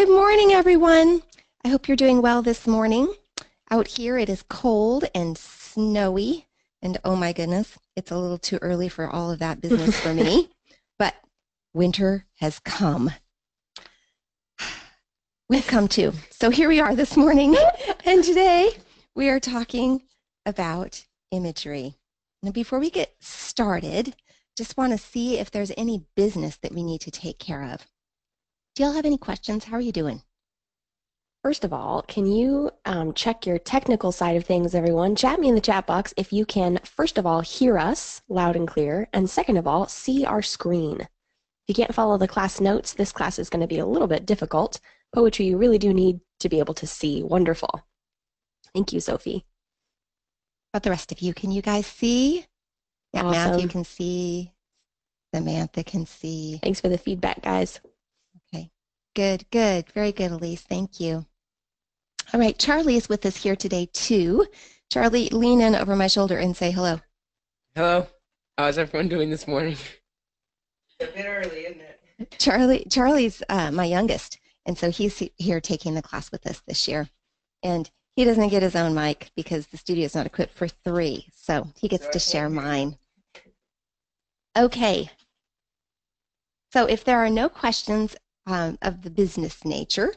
Good morning, everyone. I hope you're doing well this morning. Out here it is cold and snowy, and oh my goodness, it's a little too early for all of that business for me, but winter has come. We've come too. So here we are this morning, and today we are talking about imagery. Now, before we get started, just want to see if there's any business that we need to take care of. Do y'all have any questions? How are you doing? First of all, can you check your technical side of things, everyone? Chat me in the chat box if you can, first of all, hear us loud and clear, and second of all, see our screen. If you can't follow the class notes, this class is going to be a little bit difficult. Poetry, you really do need to be able to see. Wonderful. Thank you, Sophie. How about the rest of you? Can you guys see? Yeah, Awesome. Matthew can see. Samantha can see. Thanks for the feedback, guys. Okay, good, good. Very good, Elise. Thank you. All right, Charlie is with us here today, too. Charlie, lean in over my shoulder and say hello. Hello. How's everyone doing this morning? A bit early, isn't it? Charlie's my youngest, and so he's here taking the class with us this year. And he doesn't get his own mic because the studio is not equipped for 3, so he gets to share mine. Okay. So if there are no questions of the business nature,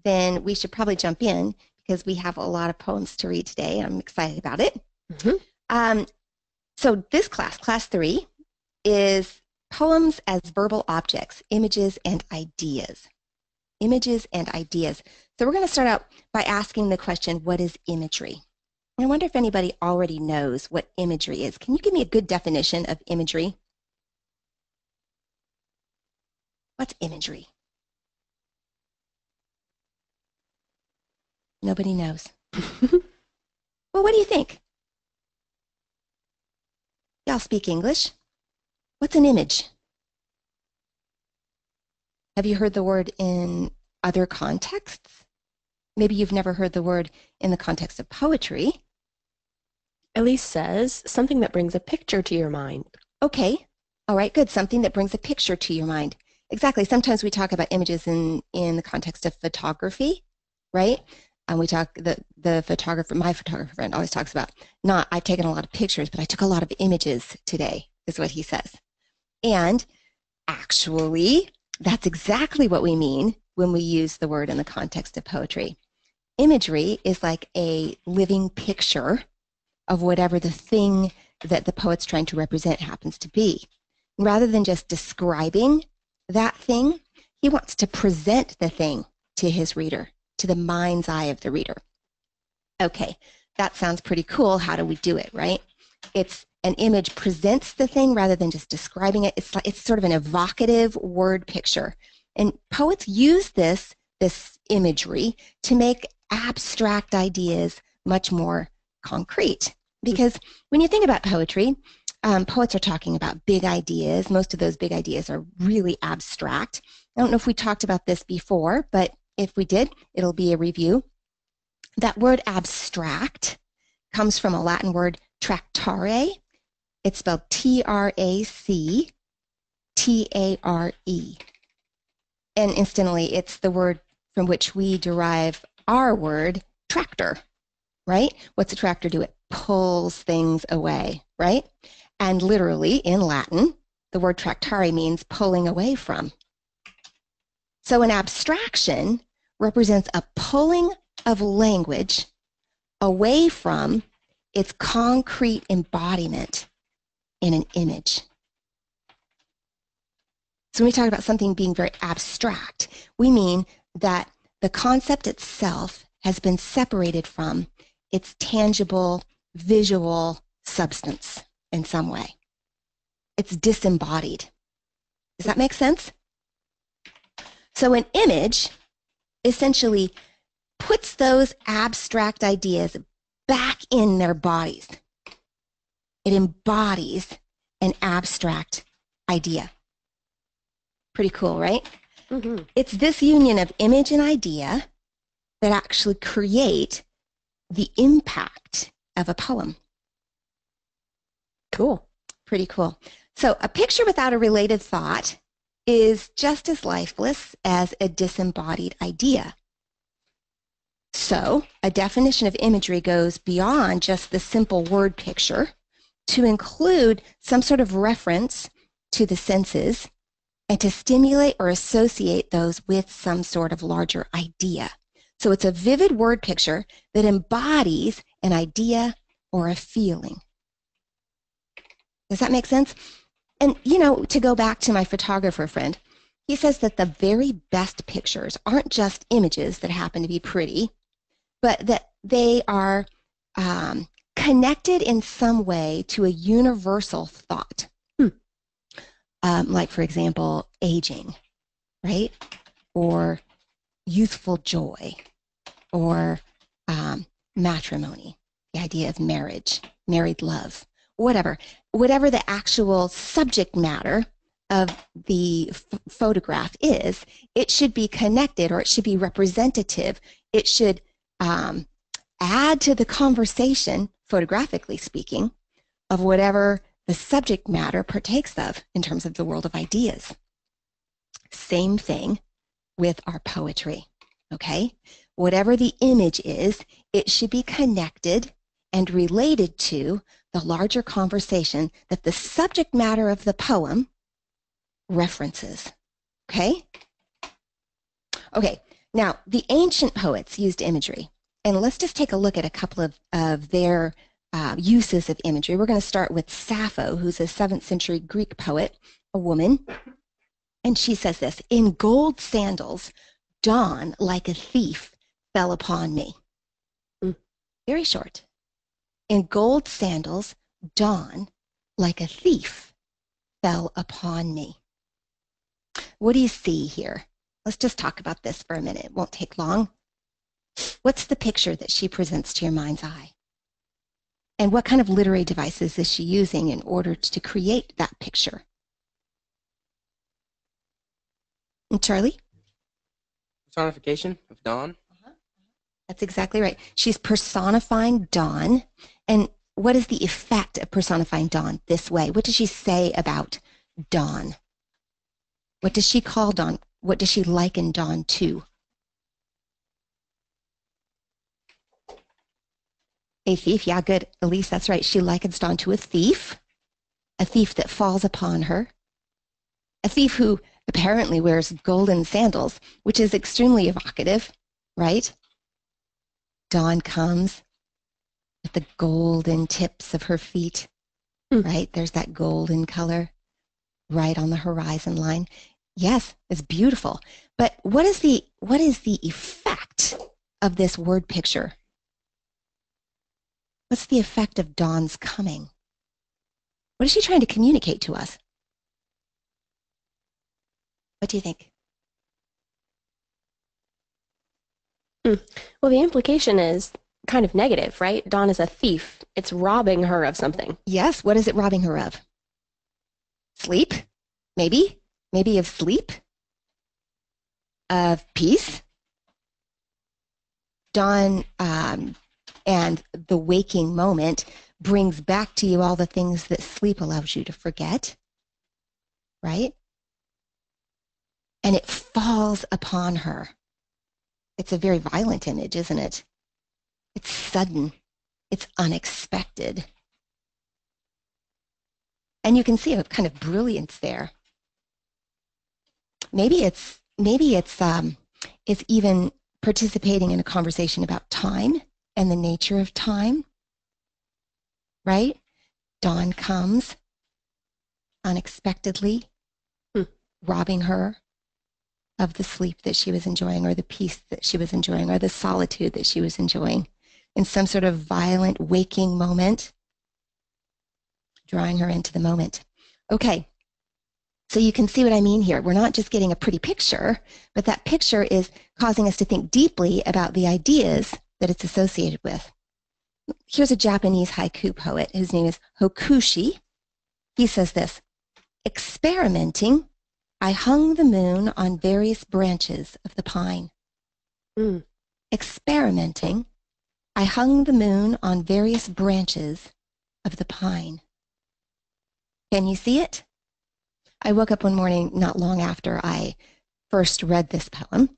then we should probably jump in because we have a lot of poems to read today. I'm excited about it. So this class 3, is poems as verbal objects, images and ideas. Images and ideas. So we're going to start out by asking the question, what is imagery? I wonder if anybody already knows what imagery is. Can you give me a good definition of imagery? What's imagery? Nobody knows. Well, what do you think? Y'all speak English. What's an image? Have you heard the word in other contexts? Maybe you've never heard the word in the context of poetry. Elise says, something that brings a picture to your mind. Okay. All right, good. Something that brings a picture to your mind. Exactly. Sometimes we talk about images in the context of photography, right? And we talk, the photographer, my photographer friend always talks about, not, I've taken a lot of pictures, but I took a lot of images today, is what he says. And actually, that's exactly what we mean when we use the word in the context of poetry. Imagery is like a living picture of whatever the thing that the poet's trying to represent happens to be. Rather than just describing that thing, he wants to present the thing to his reader, to the mind's eye of the reader. Okay, that sounds pretty cool. How do we do it, right? It's an image presents the thing rather than just describing it. It's sort of an evocative word picture. And poets use this imagery to make abstract ideas much more concrete. Because when you think about poetry, poets are talking about big ideas. Most of those big ideas are really abstract. I don't know if we talked about this before, but if we did, it'll be a review. That word abstract comes from a Latin word tractare. It's spelled T-R-A-C-T-A-R-E. And incidentally, it's the word from which we derive our word tractor, right? What's a tractor do? It pulls things away, right? And literally in Latin, the word tractare means pulling away from. So an abstraction represents a pulling of language away from its concrete embodiment in an image. So when we talk about something being very abstract, we mean that the concept itself has been separated from its tangible, visual substance in some way. It's disembodied. Does that make sense? So an image essentially puts those abstract ideas back in their bodies. It embodies an abstract idea. Pretty cool, right? Mm-hmm. It's this union of image and idea that actually create the impact of a poem. Cool. Pretty cool. So a picture without a related thought is just as lifeless as a disembodied idea. So a definition of imagery goes beyond just the simple word picture to include some sort of reference to the senses and to stimulate or associate those with some sort of larger idea. So it's a vivid word picture that embodies an idea or a feeling. Does that make sense? And, you know, to go back to my photographer friend, he says that the very best pictures aren't just images that happen to be pretty, but that they are connected in some way to a universal thought. Like, for example, aging, right? Or youthful joy, or matrimony, the idea of marriage, married love, whatever the actual subject matter of the photograph is, it should be connected, or it should be representative. It should add to the conversation, photographically speaking, of whatever the subject matter partakes of in terms of the world of ideas. Same thing with our poetry, okay? Whatever the image is, it should be connected and related to the larger conversation that the subject matter of the poem references, okay? Okay, now the ancient poets used imagery, and let's just take a look at a couple of their uses of imagery. We're going to start with Sappho, who's a 7th century Greek poet, a woman, and she says this: "In gold sandals, dawn like a thief fell upon me." Very short. "In gold sandals, dawn like a thief fell upon me." What do you see here? Let's just talk about this for a minute. It won't take long. What's the picture that she presents to your mind's eye? And what kind of literary devices is she using in order to create that picture? And Charlie? Personification of dawn. That's exactly right. She's personifying dawn. And what is the effect of personifying dawn this way? What does she say about dawn? What does she call dawn? What does she liken dawn to? A thief. Yeah, good. Elise, that's right. She likens dawn to a thief that falls upon her, a thief who apparently wears golden sandals, which is extremely evocative, right? Dawn comes with the golden tips of her feet, right? There's that golden color right on the horizon line. Yes, it's beautiful. But what is the effect of this word picture? What's the effect of dawn's coming? What is she trying to communicate to us? What do you think? Well, the implication is kind of negative, right? Dawn is a thief. It's robbing her of something. Yes, what is it robbing her of? Sleep? Maybe? Maybe of sleep? Of peace? Dawn and the waking moment brings back to you all the things that sleep allows you to forget, right? And it falls upon her. It's a very violent image, isn't it? It's sudden. It's unexpected. And you can see a kind of brilliance there. Maybe it's even participating in a conversation about time and the nature of time, right? Dawn comes unexpectedly, robbing her of the sleep that she was enjoying, or the peace that she was enjoying, or the solitude that she was enjoying, in some sort of violent waking moment, drawing her into the moment. Okay, so you can see what I mean here. We're not just getting a pretty picture, but that picture is causing us to think deeply about the ideas that it's associated with. Here's a Japanese haiku poet. His name is Hokushi. He says this: "Experimenting, I hung the moon on various branches of the pine." Experimenting, I hung the moon on various branches of the pine. Can you see it? I woke up one morning not long after I first read this poem,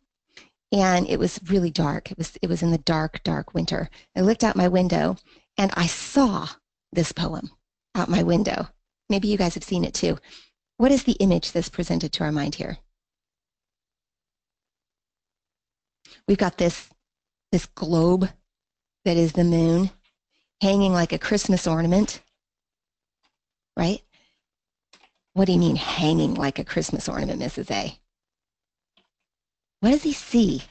and it was really dark. It was in the dark, dark winter. I looked out my window and I saw this poem out my window. Maybe you guys have seen it too. What is the image that's presented to our mind here? We've got this globe that is the moon hanging like a Christmas ornament, right? What do you mean hanging like a Christmas ornament, Mrs. A? What does he see?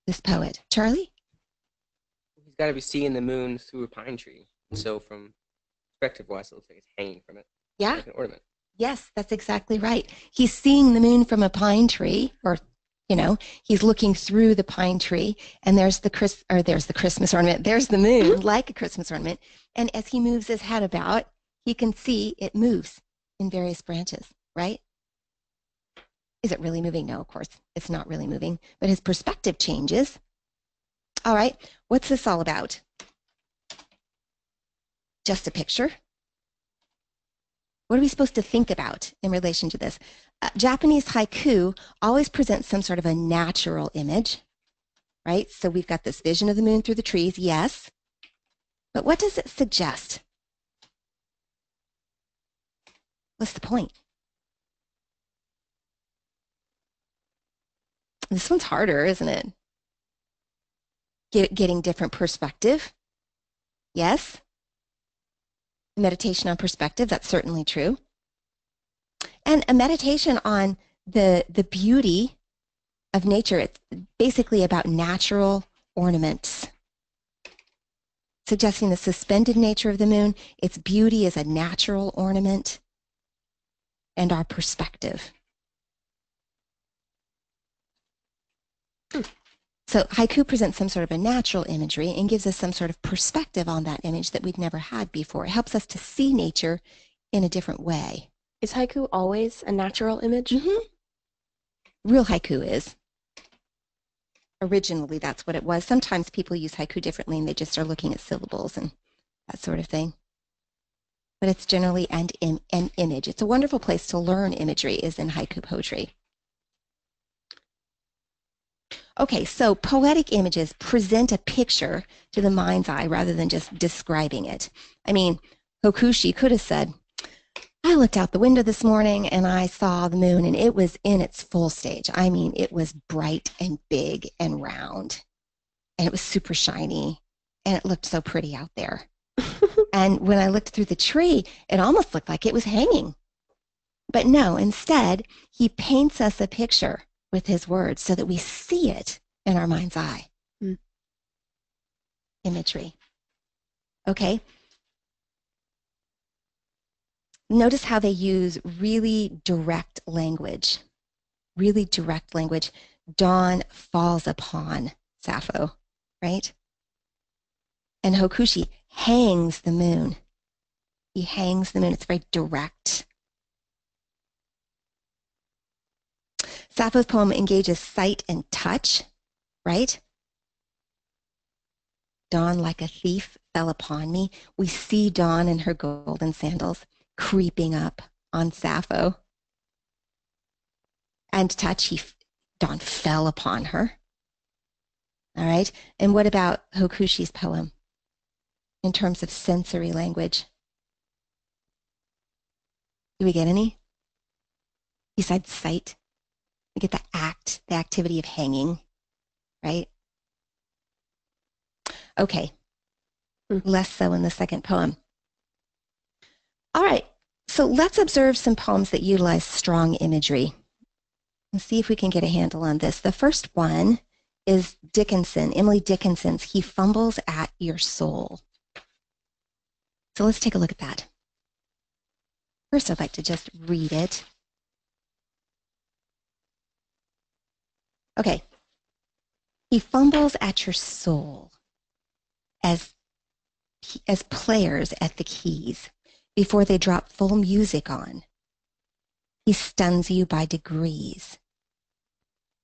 This poet. Charlie? He's got to be seeing the moon through a pine tree. And so from perspective-wise, it looks like it's hanging from it. Yeah. Like an ornament. Yes, that's exactly right. He's seeing the moon from a pine tree, or he's looking through the pine tree, and there's the Christmas ornament. There's the moon, like a Christmas ornament. And as he moves his head about, he can see it moves in various branches, right? Is it really moving? No, of course, it's not really moving, but his perspective changes. All right, what's this all about? Just a picture? What are we supposed to think about in relation to this? Japanese haiku always presents some sort of a natural image, right? So we've got this vision of the moon through the trees, yes. But what does it suggest? What's the point? This one's harder, isn't it? Getting different perspective, yes. Meditation on perspective, that's certainly true. And a meditation on the beauty of nature. It's basically about natural ornaments, suggesting the suspended nature of the moon, its beauty as a natural ornament, and our perspective. So haiku presents some sort of a natural imagery and gives us some sort of perspective on that image that we'd never had before. It helps us to see nature in a different way. Is haiku always a natural image? Mm-hmm. Real haiku is. Originally, that's what it was. Sometimes people use haiku differently and they just are looking at syllables and that sort of thing. But it's generally an image. It's a wonderful place to learn imagery, is in haiku poetry. Okay, so poetic images present a picture to the mind's eye rather than just describing it. I mean, Hokushi could have said, I looked out the window this morning and I saw the moon and it was in its full stage. I mean, it was bright and big and round and it was super shiny and it looked so pretty out there. And when I looked through the tree, it almost looked like it was hanging. But no, instead, he paints us a picture with his words so that we see it in our mind's eye. Imagery. Okay. Notice how they use really direct language. Really direct language. Dawn falls upon Sappho, right? And Hokushi hangs the moon. He hangs the moon. It's very direct. Sappho's poem engages sight and touch, right? Dawn like a thief fell upon me. We see Dawn in her golden sandals creeping up on Sappho. And touch, Dawn fell upon her. All right. And what about Hokushi's poem in terms of sensory language? Do we get any? Besides sight? We get the activity of hanging, right? Okay, less so in the second poem. All right, so let's observe some poems that utilize strong imagery and see if we can get a handle on this. The first one is Emily Dickinson's He Fumbles at Your Soul. So let's take a look at that. First, I'd like to just read it. Okay. He fumbles at your soul as players at the keys before they drop full music on. He stuns you by degrees,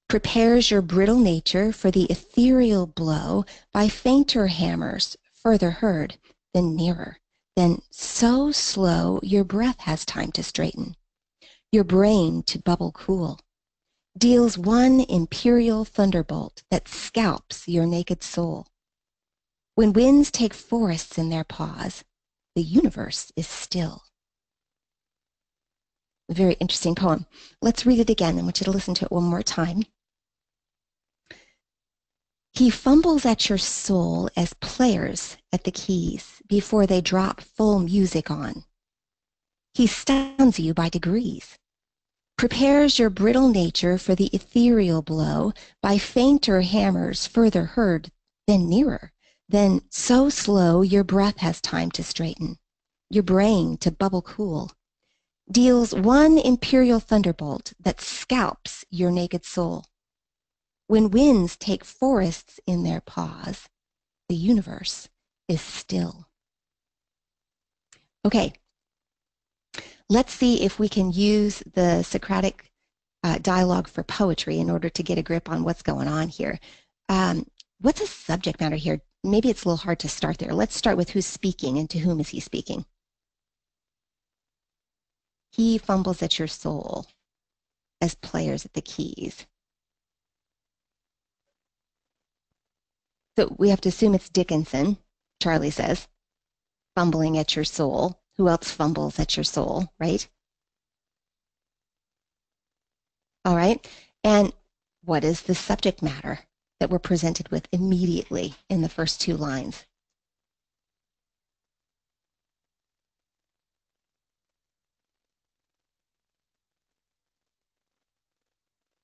prepares your brittle nature for the ethereal blow by fainter hammers, further heard, then then so slow your breath has time to straighten, your brain to bubble cool, deals one imperial thunderbolt that scalps your naked soul. When winds take forests in their paws, the universe is still. A very interesting poem. Let's read it again. I want you to listen to it one more time. He fumbles at your soul as players at the keys before they drop full music on. He stuns you by degrees, prepares your brittle nature for the ethereal blow by fainter hammers further heard, then nearer, then so slow your breath has time to straighten, your brain to bubble cool, deals one imperial thunderbolt that scalps your naked soul. When winds take forests in their paws, the universe is still. Okay, let's see if we can use the Socratic dialogue for poetry in order to get a grip on what's going on here. What's the subject matter here? Maybe it's a little hard to start there. Let's start with who's speaking and to whom is he speaking. He fumbles at your soul as players at the keys. So we have to assume it's Dickinson, Charlie says, fumbling at your soul. Who else fumbles at your soul, right? All right. And what is the subject matter that we're presented with immediately in the first two lines?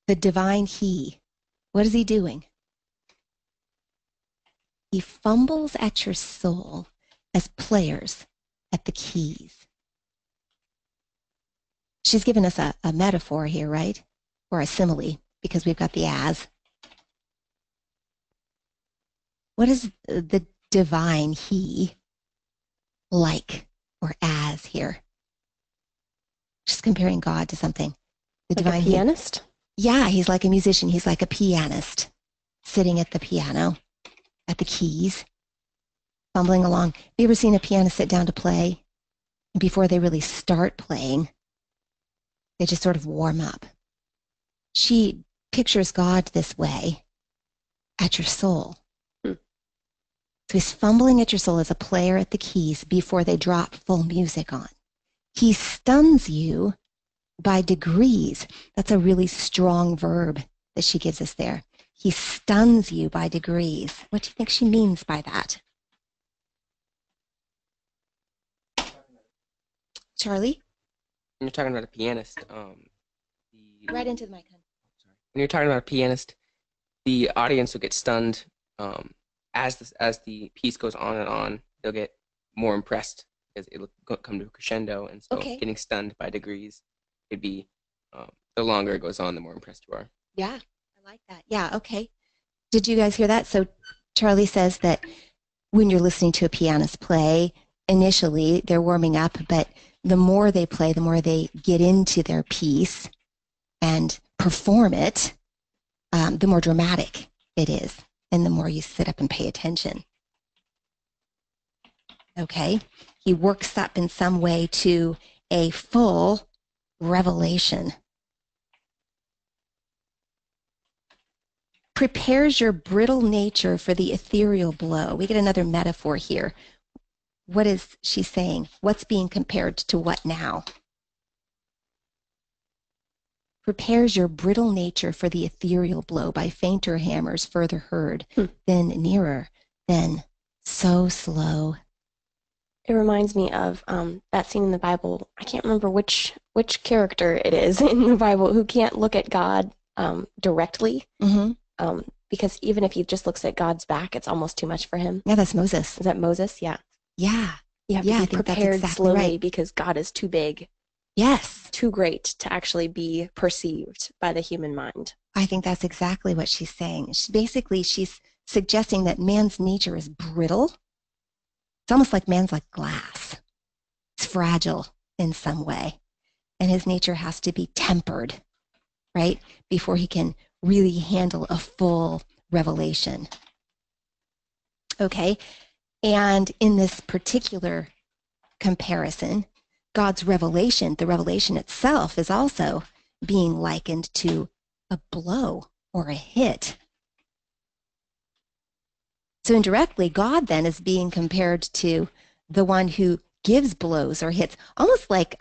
The divine he. What is he doing? He fumbles at your soul as players at the keys. She's given us a metaphor here, right? Or a simile, because we've got the as. What is the divine he like or as here? Just comparing God to something. The Like divine a pianist? Yeah, he's like a musician. He's like a pianist sitting at the piano, at the keys, fumbling along. Have you ever seen a pianist sit down to play? And before they really start playing, they just sort of warm up. She pictures God this way at your soul. So he's fumbling at your soul as a player at the keys before they drop full music on. He stuns you by degrees. That's a really strong verb that she gives us there. He stuns you by degrees. What do you think she means by that? Charlie? When you're talking about a pianist, Right into the mic, hon. when you're talking about a pianist, the audience will get stunned as the piece goes on and on. They'll get more impressed because it'll come to a crescendo, and so Okay. getting stunned by degrees could be the longer it goes on, the more impressed you are. Yeah, I like that. Yeah, okay. Did you guys hear that? So Charlie says that when you're listening to a pianist play, initially they're warming up, but the more they play, the more they get into their piece and perform it, the more dramatic it is, and the more you sit up and pay attention. Okay? He works up in some way to a full revelation. Prepares your brittle nature for the ethereal blow. We get another metaphor here. What is she saying? What's being compared to what now? Prepares your brittle nature for the ethereal blow by fainter hammers further heard, then nearer, then so slow. It reminds me of that scene in the Bible. I can't remember which character it is in the Bible who can't look at God directly. Mm-hmm. Because even if he just looks at God's back, it's almost too much for him. Yeah, that's Moses. Is that Moses? Yeah. Yeah. You have Yeah, I to be think that's prepared exactly slowly right. because God is too big, Yes. too great to actually be perceived by the human mind. I think that's exactly what she's saying. She's suggesting that man's nature is brittle. It's almost like man's like glass. It's fragile in some way. And his nature has to be tempered, right? Before he can really handle a full revelation. Okay? And in this particular comparison, God's revelation, the revelation itself, is also being likened to a blow or a hit. So indirectly, God then is being compared to the one who gives blows or hits, almost like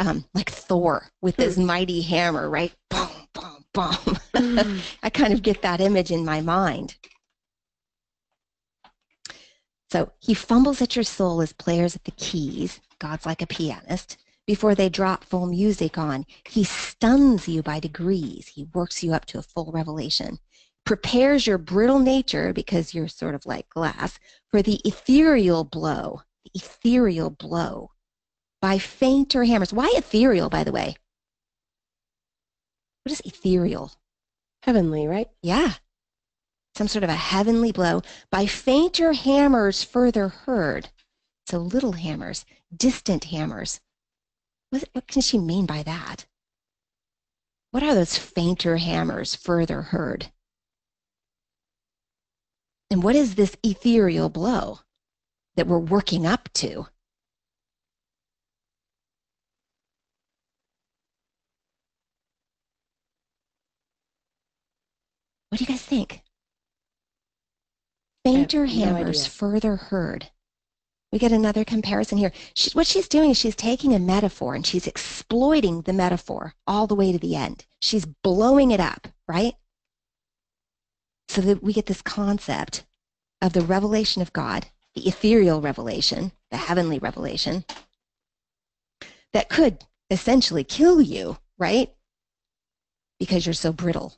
Thor with his mighty hammer, right? Boom, boom, boom. I kind of get that image in my mind. So he fumbles at your soul as players at the keys. God's like a pianist. Before they drop full music on, he stuns you by degrees. He works you up to a full revelation. Prepares your brittle nature, because you're sort of like glass, for the ethereal blow. The ethereal blow. By fainter hammers. Why ethereal, by the way? What is ethereal? Heavenly, right? Yeah. Some sort of a heavenly blow. By fainter hammers further heard. So little hammers, distant hammers. What can she mean by that? What are those fainter hammers further heard? And what is this ethereal blow that we're working up to? What do you guys think? Fainter hammers further heard. We get another comparison here. What she's doing is she's taking a metaphor and she's exploiting the metaphor all the way to the end. She's blowing it up, right? So that we get this concept of the revelation of God, the ethereal revelation, the heavenly revelation, that could essentially kill you, right? Because you're so brittle,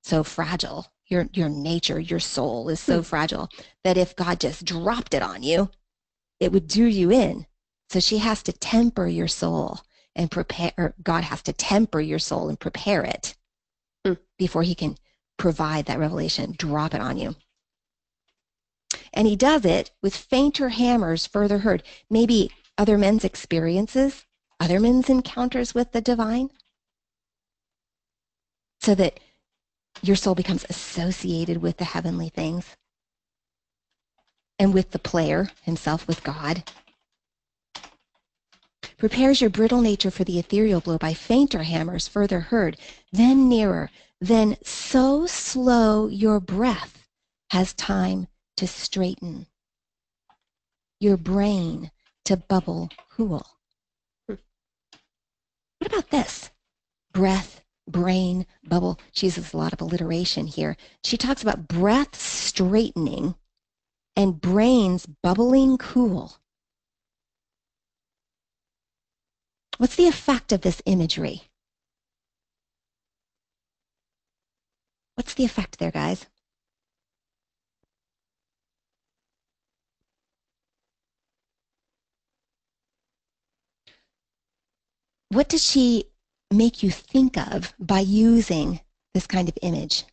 so fragile. Your nature, your soul is so fragile that if God just dropped it on you, it would do you in. So she has to temper your soul and prepare, or God has to temper your soul and prepare it before he can provide that revelation, drop it on you. And he does it with fainter hammers further heard. Maybe other men's experiences, other men's encounters with the divine, so that your soul becomes associated with the heavenly things and with the player himself, with God. Prepares your brittle nature for the ethereal blow by fainter hammers further heard, then nearer, then so slow your breath has time to straighten, your brain to bubble cool. What about this? Breath, brain, bubble. She uses a lot of alliteration here. She talks about breath straightening and brains bubbling cool. What's the effect of this imagery? What's the effect there, guys? What does she make you think of by using this kind of image?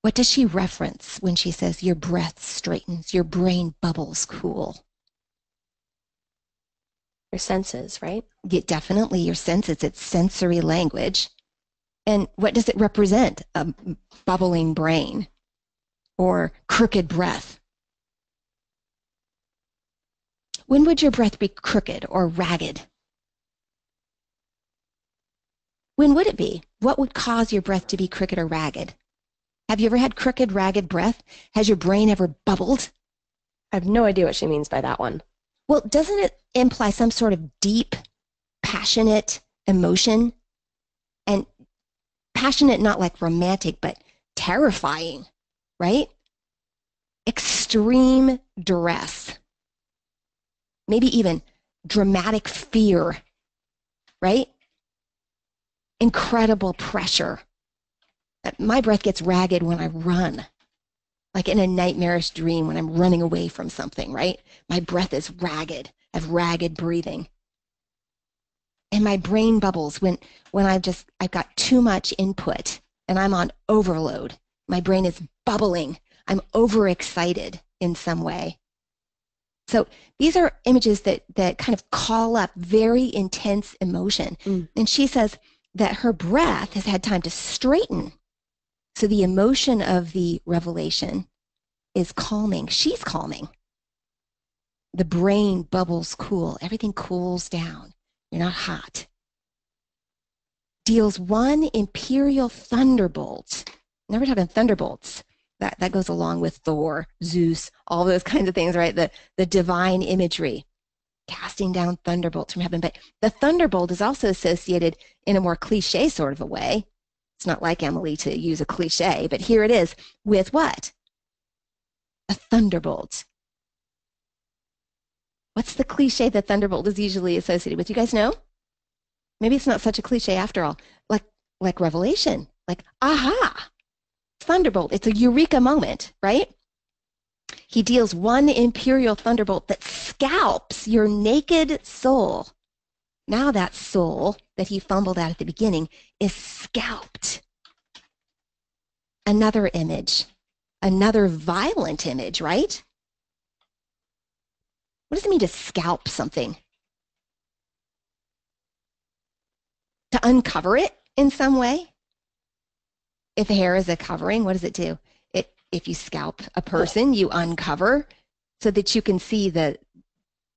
What does she reference when she says your breath straightens, your brain bubbles cool? Your senses, right? Definitely your senses. It's sensory language. And what does it represent? A bubbling brain or crooked breath. When would your breath be crooked or ragged? When would it be? What would cause your breath to be crooked or ragged? Have you ever had crooked, ragged breath? Has your brain ever bubbled? I have no idea what she means by that one. Well, doesn't it imply some sort of deep, passionate emotion? And passionate, not like romantic, but terrifying, right? Extreme duress. Maybe even dramatic fear, right? Incredible pressure. My breath gets ragged when I run, like in a nightmarish dream when I'm running away from something, right? My breath is ragged. I have ragged breathing. And my brain bubbles when I've got too much input and I'm on overload. My brain is bubbling. I'm overexcited in some way. So these are images that kind of call up very intense emotion. And she says that her breath has had time to straighten. So the emotion of the revelation is calming. She's calming. The brain bubbles cool. Everything cools down. You're not hot. Deals one imperial thunderbolt. Now we're talking thunderbolts. That goes along with Thor, Zeus, all those kinds of things, right? The divine imagery, casting down thunderbolts from heaven. But the thunderbolt is also associated in a more cliche sort of a way. It's not like Emily to use a cliche, but here it is with what? A thunderbolt. What's the cliche that thunderbolt is usually associated with? You guys know? Maybe it's not such a cliche after all. Like Revelation, like, aha, thunderbolt. It's a eureka moment, right? He deals one imperial thunderbolt that scalps your naked soul. Now that soul that he fumbled at the beginning is scalped. Another image, another violent image, right? What does it mean to scalp something? To uncover it in some way? If hair is a covering, what does it do? If you scalp a person, you uncover so that you can see the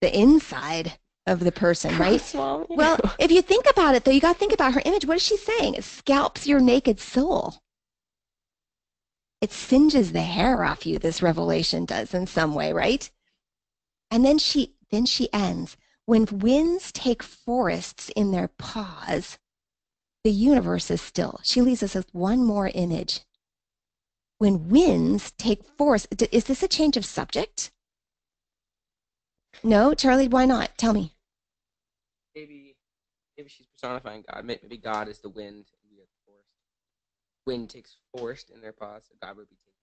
inside of the person, right? Well, if you think about it, though, you got to think about her image. What is she saying? It scalps your naked soul. It singes the hair off you, this revelation does in some way, right? And then she ends. When winds take forests in their paws, the universe is still. She leaves us with one more image. When winds take forests, is this a change of subject? No, Charlie, why not? Tell me. Maybe she's personifying God. Maybe God is the wind and we are the forest. Wind takes forest in their paws, so God would be taking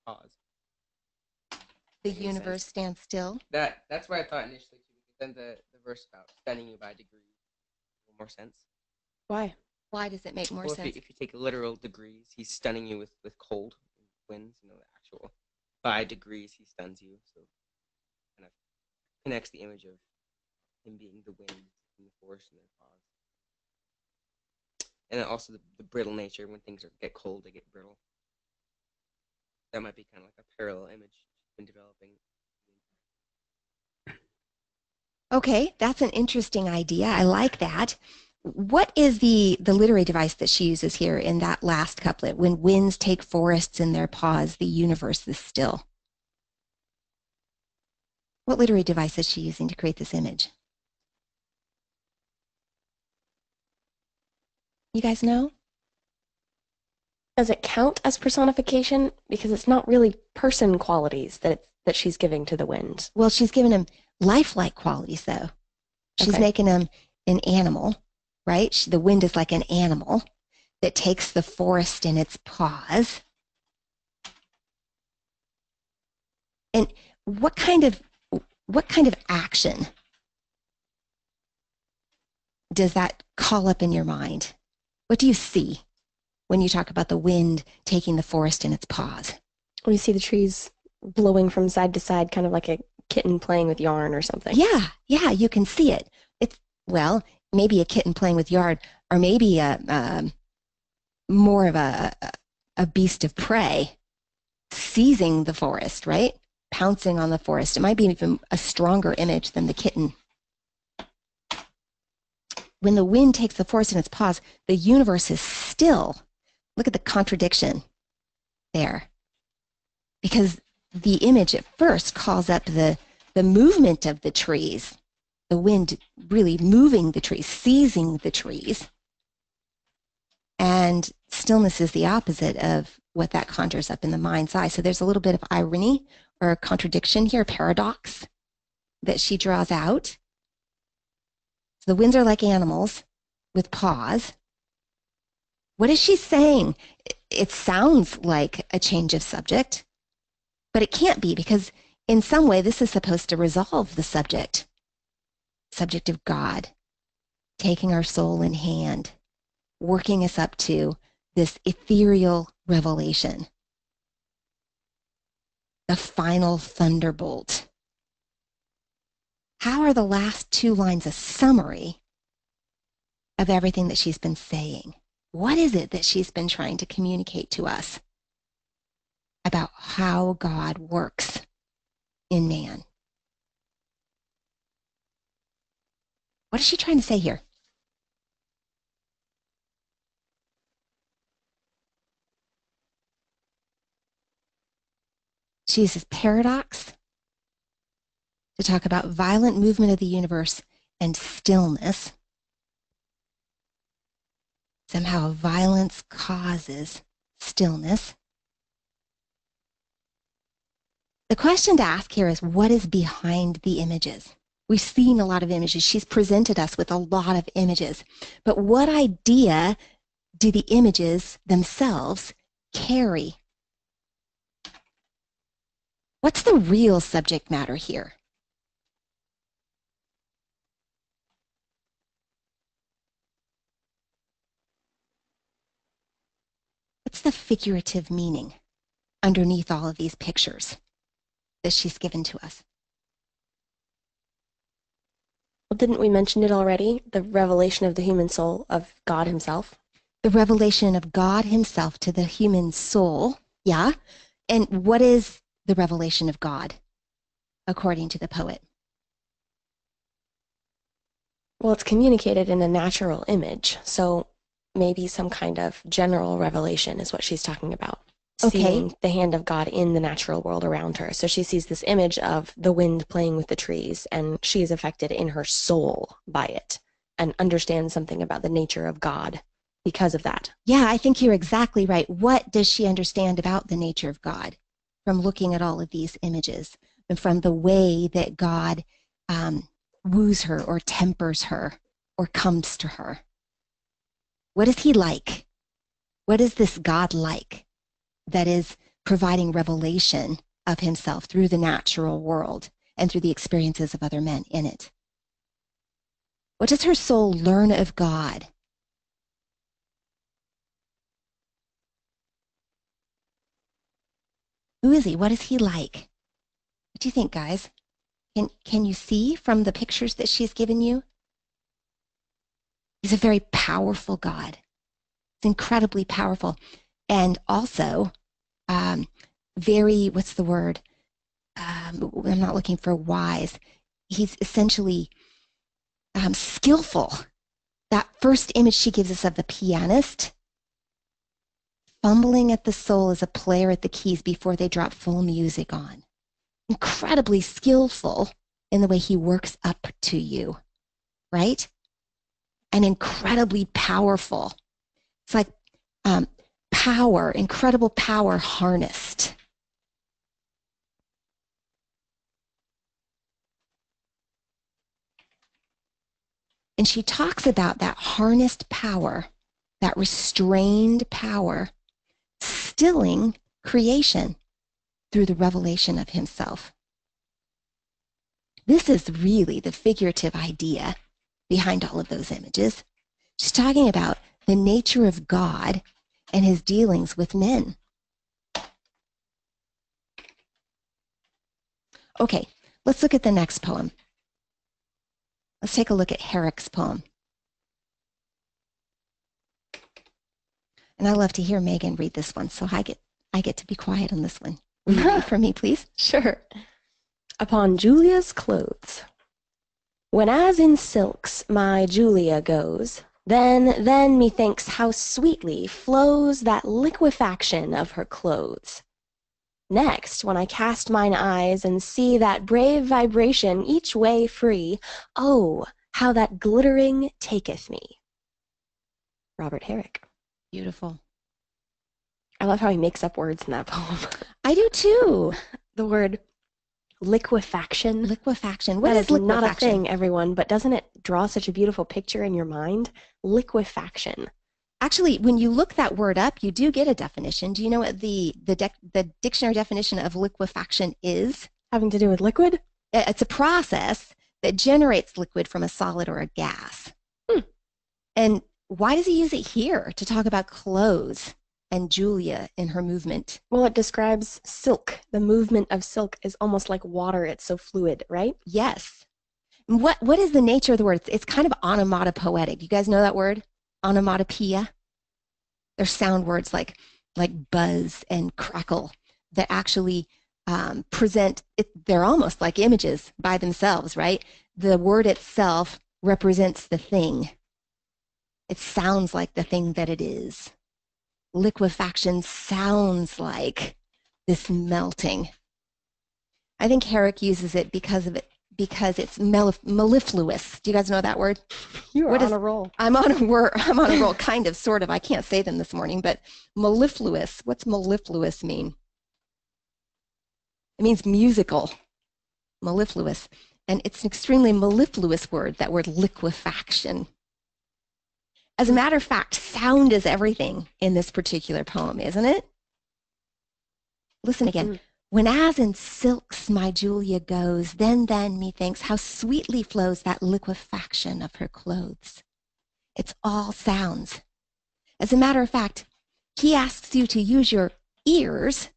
paws. The universe stands still. That's what I thought initially too. Then the verse about stunning you by degrees makes more sense. Why? Why does it make more sense? If you take literal degrees, he's stunning you with cold winds. You know, the actual by degrees he stuns you. So kind of connects the image of him being the wind in the forest in their paws. And then also the brittle nature. When things get cold, they get brittle. That might be kind of like a parallel image been developing. Okay, that's an interesting idea. I like that. What is the literary device that she uses here in that last couplet? When winds take forests in their paws, the universe is still. What literary device is she using to create this image? You guys know? Does it count as personification? Because it's not really person qualities that she's giving to the wind. Well, she's giving him lifelike qualities, though. She's making him an animal, right? The wind is like an animal that takes the forest in its paws. And what kind of action does that call up in your mind? What do you see when you talk about the wind taking the forest in its paws? Well, you see the trees blowing from side to side, kind of like a kitten playing with yarn or something. Yeah, you can see it. It's, well, maybe a kitten playing with yarn, or maybe more of a beast of prey seizing the forest, right? Pouncing on the forest. It might be even a stronger image than the kitten. When the wind takes the forest in its paws, the universe is still. Look at the contradiction there. Because the image at first calls up the movement of the trees, the wind really moving the trees, seizing the trees. And stillness is the opposite of what that conjures up in the mind's eye. So there's a little bit of irony or contradiction here, paradox that she draws out. So the winds are like animals with paws. What is she saying? It sounds like a change of subject, but it can't be, because in some way this is supposed to resolve the subject of God, taking our soul in hand, working us up to this ethereal revelation, the final thunderbolt. How are the last two lines a summary of everything that she's been saying? What is it that she's been trying to communicate to us? about how God works in man. What is she trying to say here? She uses paradox to talk about violent movement of the universe and stillness. Somehow violence causes stillness. The question to ask here is, what is behind the images? We've seen a lot of images. She's presented us with a lot of images. But what idea do the images themselves carry? What's the real subject matter here? What's the figurative meaning underneath all of these pictures that she's given to us? Well, didn't we mention it already? The revelation of the human soul of God himself. The revelation of God himself to the human soul. Yeah. And what is the revelation of God, according to the poet? Well, it's communicated in a natural image. So maybe some kind of general revelation is what she's talking about. Okay. Seeing the hand of God in the natural world around her. So she sees this image of the wind playing with the trees, and she is affected in her soul by it and understands something about the nature of God because of that. Yeah, I think you're exactly right. What does she understand about the nature of God from looking at all of these images and from the way that God woos her or tempers her or comes to her? What is he like? What is this God like that is providing revelation of himself through the natural world and through the experiences of other men in it? What does her soul learn of God? Who is he? What is he like? What do you think, guys? Can you see from the pictures that she's given you? He's a very powerful God. It's incredibly powerful. And also, very, what's the word? I'm not looking for wise. He's essentially skillful. That first image she gives us of the pianist, fumbling at the soul as a player at the keys before they drop full music on. Incredibly skillful in the way he works up to you, right? And incredibly powerful. It's like power, incredible power harnessed. And she talks about that harnessed power, that restrained power, stilling creation through the revelation of himself. This is really the figurative idea behind all of those images. She's talking about the nature of God and his dealings with men. Okay, let's look at the next poem. Let's take a look at Herrick's poem. And I love to hear Megan read this one, so I get to be quiet on this one. Will you read for me, please? Sure. Upon Julia's clothes. When as in silks my Julia goes, then methinks how sweetly flows that liquefaction of her clothes. Next, when I cast mine eyes and see that brave vibration each way free, oh, how that glittering taketh me. Robert Herrick. Beautiful. I love how he makes up words in that poem. I do too. The word liquefaction. Liquefaction. What That is is liquefaction? not a thing, everyone, but doesn't it draw such a beautiful picture in your mind? Liquefaction. Actually, when you look that word up, you do get a definition. Do you know what the dictionary definition of liquefaction is? Having to do with liquid? It's a process that generates liquid from a solid or a gas. And why does he use it here to talk about clothes and Julia in her movement? Well, it describes silk. The movement of silk is almost like water. It's so fluid, right? Yes. What is the nature of the word? It's kind of onomatopoetic. You guys know that word? Onomatopoeia? They're sound words like buzz and crackle. that actually present, they're almost like images by themselves, right? The word itself represents the thing. It sounds like the thing that it is. Liquefaction sounds like this melting. I think Herrick uses it because it's mellifluous. Do you guys know that word? You are on a roll. I'm on a roll, kind of, sort of. I can't say them this morning, but mellifluous. What's mellifluous mean? It means musical, mellifluous. And it's an extremely mellifluous word, that word liquefaction. As a matter of fact, sound is everything in this particular poem, isn't it? Listen again. When as in silks my Julia goes, then methinks how sweetly flows that liquefaction of her clothes. It's all sounds. As a matter of fact, he asks you to use your ears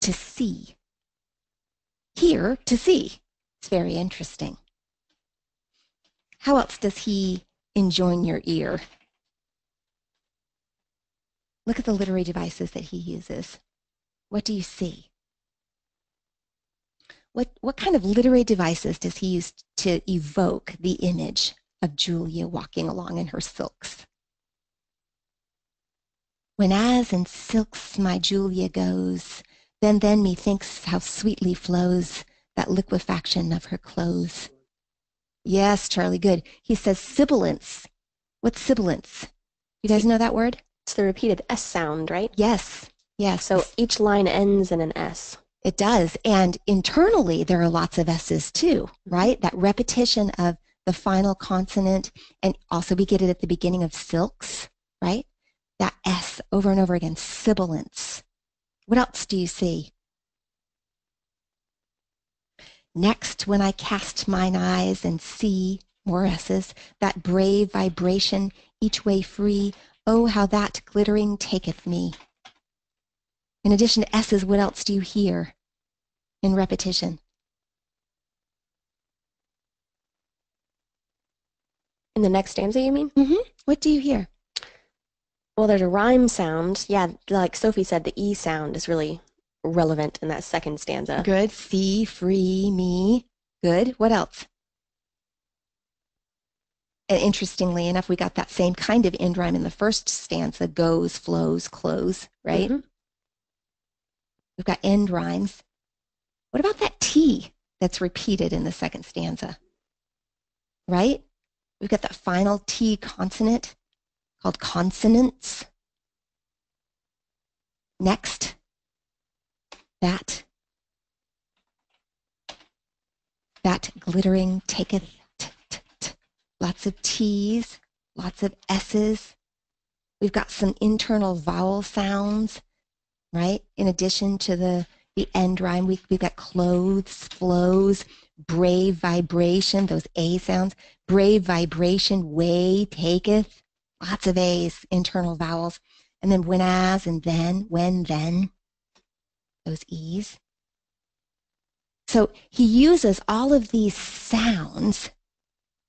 to see. Hear to see. It's very interesting. How else does he enjoin your ear? Look at the literary devices that he uses. What do you see? What kind of literary devices does he use to evoke the image of Julia walking along in her silks? When as in silks my Julia goes, then methinks how sweetly flows that liquefaction of her clothes. Yes, Charlie, good. He says sibilance. What's sibilance? You guys know that word? It's the repeated S sound, right? Yes, yes. So each line ends in an S. It does. And internally, there are lots of S's too, right? That repetition of the final consonant, and also we get it at the beginning of silks, right? That S over and over again, sibilance. What else do you see? Next, when I cast mine eyes and see, more S's, that brave vibration each way free, oh, how that glittering taketh me. In addition to S's, what else do you hear in repetition? In the next stanza, you mean? Mm-hmm. What do you hear? Well, there's a rhyme sound. Yeah, like Sophie said, the E sound is really relevant in that second stanza. Good. See, free, me. Good. What else? And interestingly enough, we got that same kind of end rhyme in the first stanza, goes, flows, close, right? Mm-hmm. We've got end rhymes. What about that T that's repeated in the second stanza? Right? We've got that final T consonant called consonants. Next, that glittering taketh, lots of T's, lots of S's. We've got some internal vowel sounds, right? In addition to the end rhyme, we've got clothes, flows, brave vibration, those A sounds, brave vibration, way, taketh, lots of A's, internal vowels. And then when as and then, when, then, those E's. So he uses all of these sounds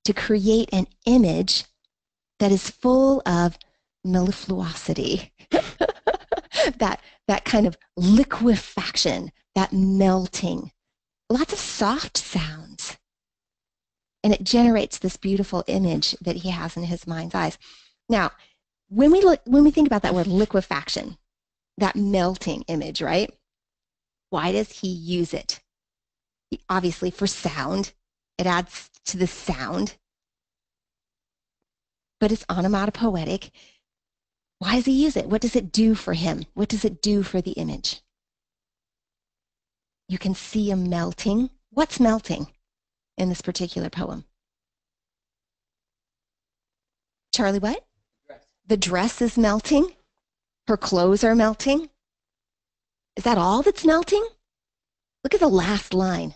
to create an image that is full of mellifluosity, that kind of liquefaction, that melting, lots of soft sounds. And it generates this beautiful image that he has in his mind's eyes. Now, when we think about that word liquefaction, that melting image, right? Why does he use it? Obviously for sound. It adds to the sound. But it's onomatopoetic. Why does he use it? What does it do for him? What does it do for the image? You can see a melting. What's melting in this particular poem? Charlie, what? The dress is melting. Her clothes are melting. Is that all that's melting? Look at the last line.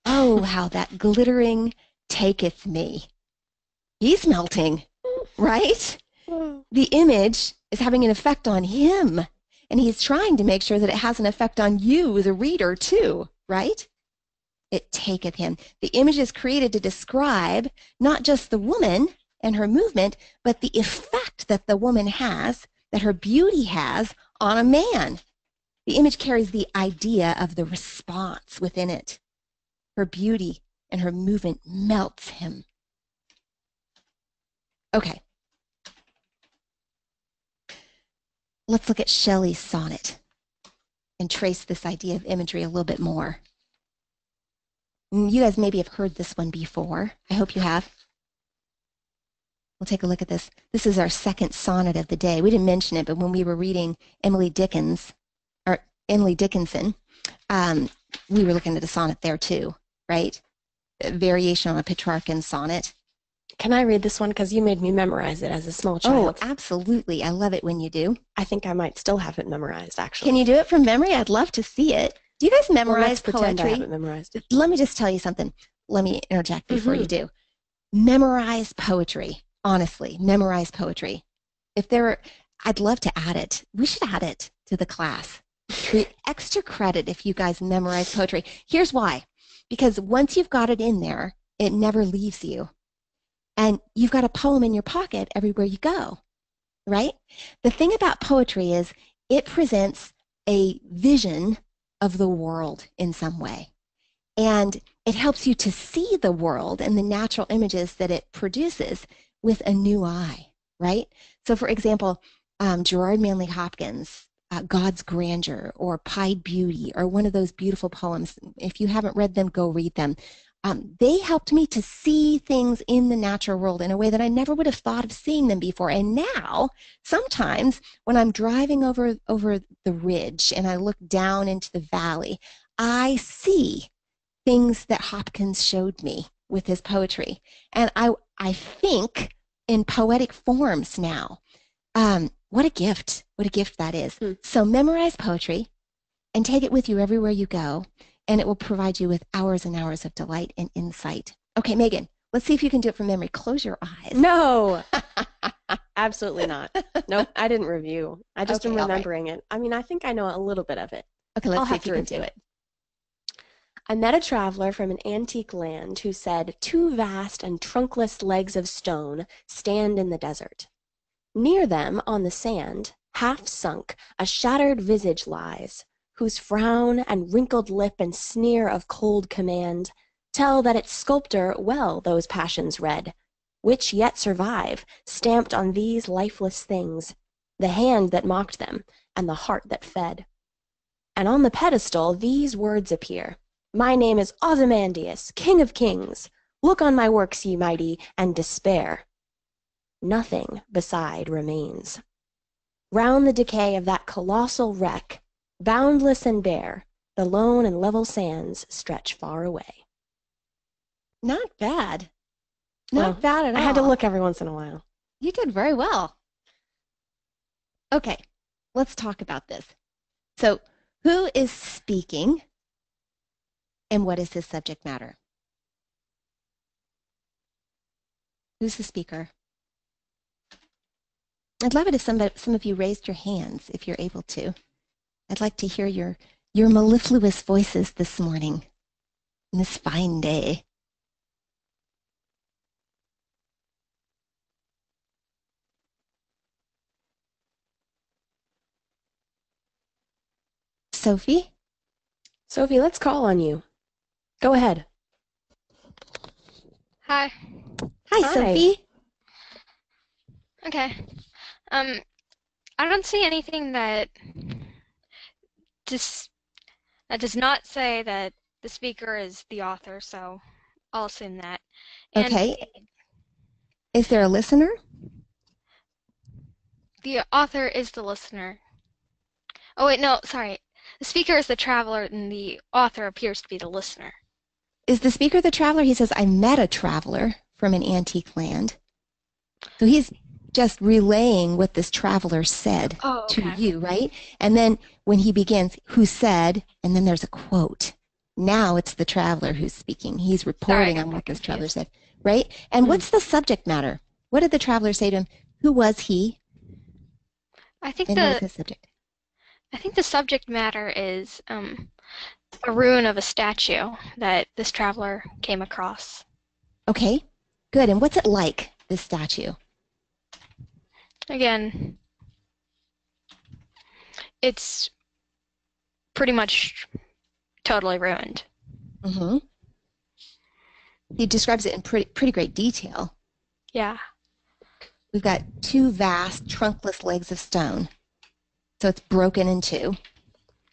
Oh, how that glittering taketh me. He's melting, right? The image is having an effect on him, and he's trying to make sure that it has an effect on you, the reader, too, right? It taketh him. The image is created to describe not just the woman and her movement, but the effect that the woman has, that her beauty has on a man. The image carries the idea of the response within it. Her beauty and her movement melts him. Okay. Let's look at Shelley's sonnet and trace this idea of imagery a little bit more. You guys maybe have heard this one before. I hope you have. We'll take a look at this. This is our second sonnet of the day. We didn't mention it, but when we were reading Emily Dickinson, we were looking at a sonnet there too, right? A variation on a Petrarchan sonnet. Can I read this one? Because you made me memorize it as a small child. Oh, absolutely. I love it when you do. I think I might still have it memorized, actually. Can you do it from memory? I'd love to see it. Do you guys memorize poetry? Pretend I poetry? have it memorized. Let me just tell you something. Let me interject before you do. Memorize poetry. Honestly, memorize poetry. I'd love to add it. We should add it to the class. The extra credit if you guys memorize poetry. Here's why. Because once you've got it in there, it never leaves you. And you've got a poem in your pocket everywhere you go, right? The thing about poetry is it presents a vision of the world in some way. And it helps you to see the world and the natural images that it produces with a new eye, right? So for example, Gerard Manley Hopkins, God's Grandeur or Pied Beauty or one of those beautiful poems. If you haven't read them, go read them. They helped me to see things in the natural world in a way that I never would have thought of seeing them before. And now, sometimes when I'm driving over the ridge and I look down into the valley, I see things that Hopkins showed me with his poetry. And I think in poetic forms now. What a gift. What a gift that is. So memorize poetry and take it with you everywhere you go. And it will provide you with hours and hours of delight and insight. Okay, Megan, let's see if you can do it from memory. Close your eyes. No, absolutely not. Nope, I didn't review. I just am remembering it. I mean, I think I know a little bit of it. Okay, let's see if you can do it. I met a traveler from an antique land who said, 2 vast and trunkless legs of stone stand in the desert. Near them, on the sand, half sunk, a shattered visage lies, whose frown and wrinkled lip and sneer of cold command tell that its sculptor well those passions read, which yet survive, stamped on these lifeless things, the hand that mocked them, and the heart that fed. And on the pedestal these words appear, My name is Ozymandias, King of Kings. Look on my works, ye mighty, and despair. Nothing beside remains. Round the decay of that colossal wreck, boundless and bare, the lone and level sands stretch far away. Not bad. Not bad at all. I had to look every once in a while. You did very well. Okay, let's talk about this. So, who is speaking and what is his subject matter? Who's the speaker? I'd love it if some of you raised your hands, if you're able to. I'd like to hear your mellifluous voices this morning, on this fine day. Sophie? Sophie, let's call on you. Go ahead. Hi. Hi, Sophie. Okay. I don't see anything that does not say that the speaker is the author, so I'll assume that. And Okay. Is there a listener? the author is the listener. Oh wait, no, sorry. The speaker is the traveler and the author appears to be the listener. Is the speaker the traveler? He says, I met a traveler from an antique land. So he's just relaying what this traveler said to you, right? And then when he begins, who said, and then there's a quote. Now it's the traveler who's speaking. He's reporting on what this traveler said, right? And what's the subject matter? What did the traveler say to him? Who was he? I think and what was his subject? I think the subject matter is a ruin of a statue that this traveler came across. Okay, good. And what's it like, this statue? Again, it's pretty much totally ruined. Mm-hmm. He describes it in pretty great detail. Yeah. We've got two vast, trunkless legs of stone. So it's broken in two.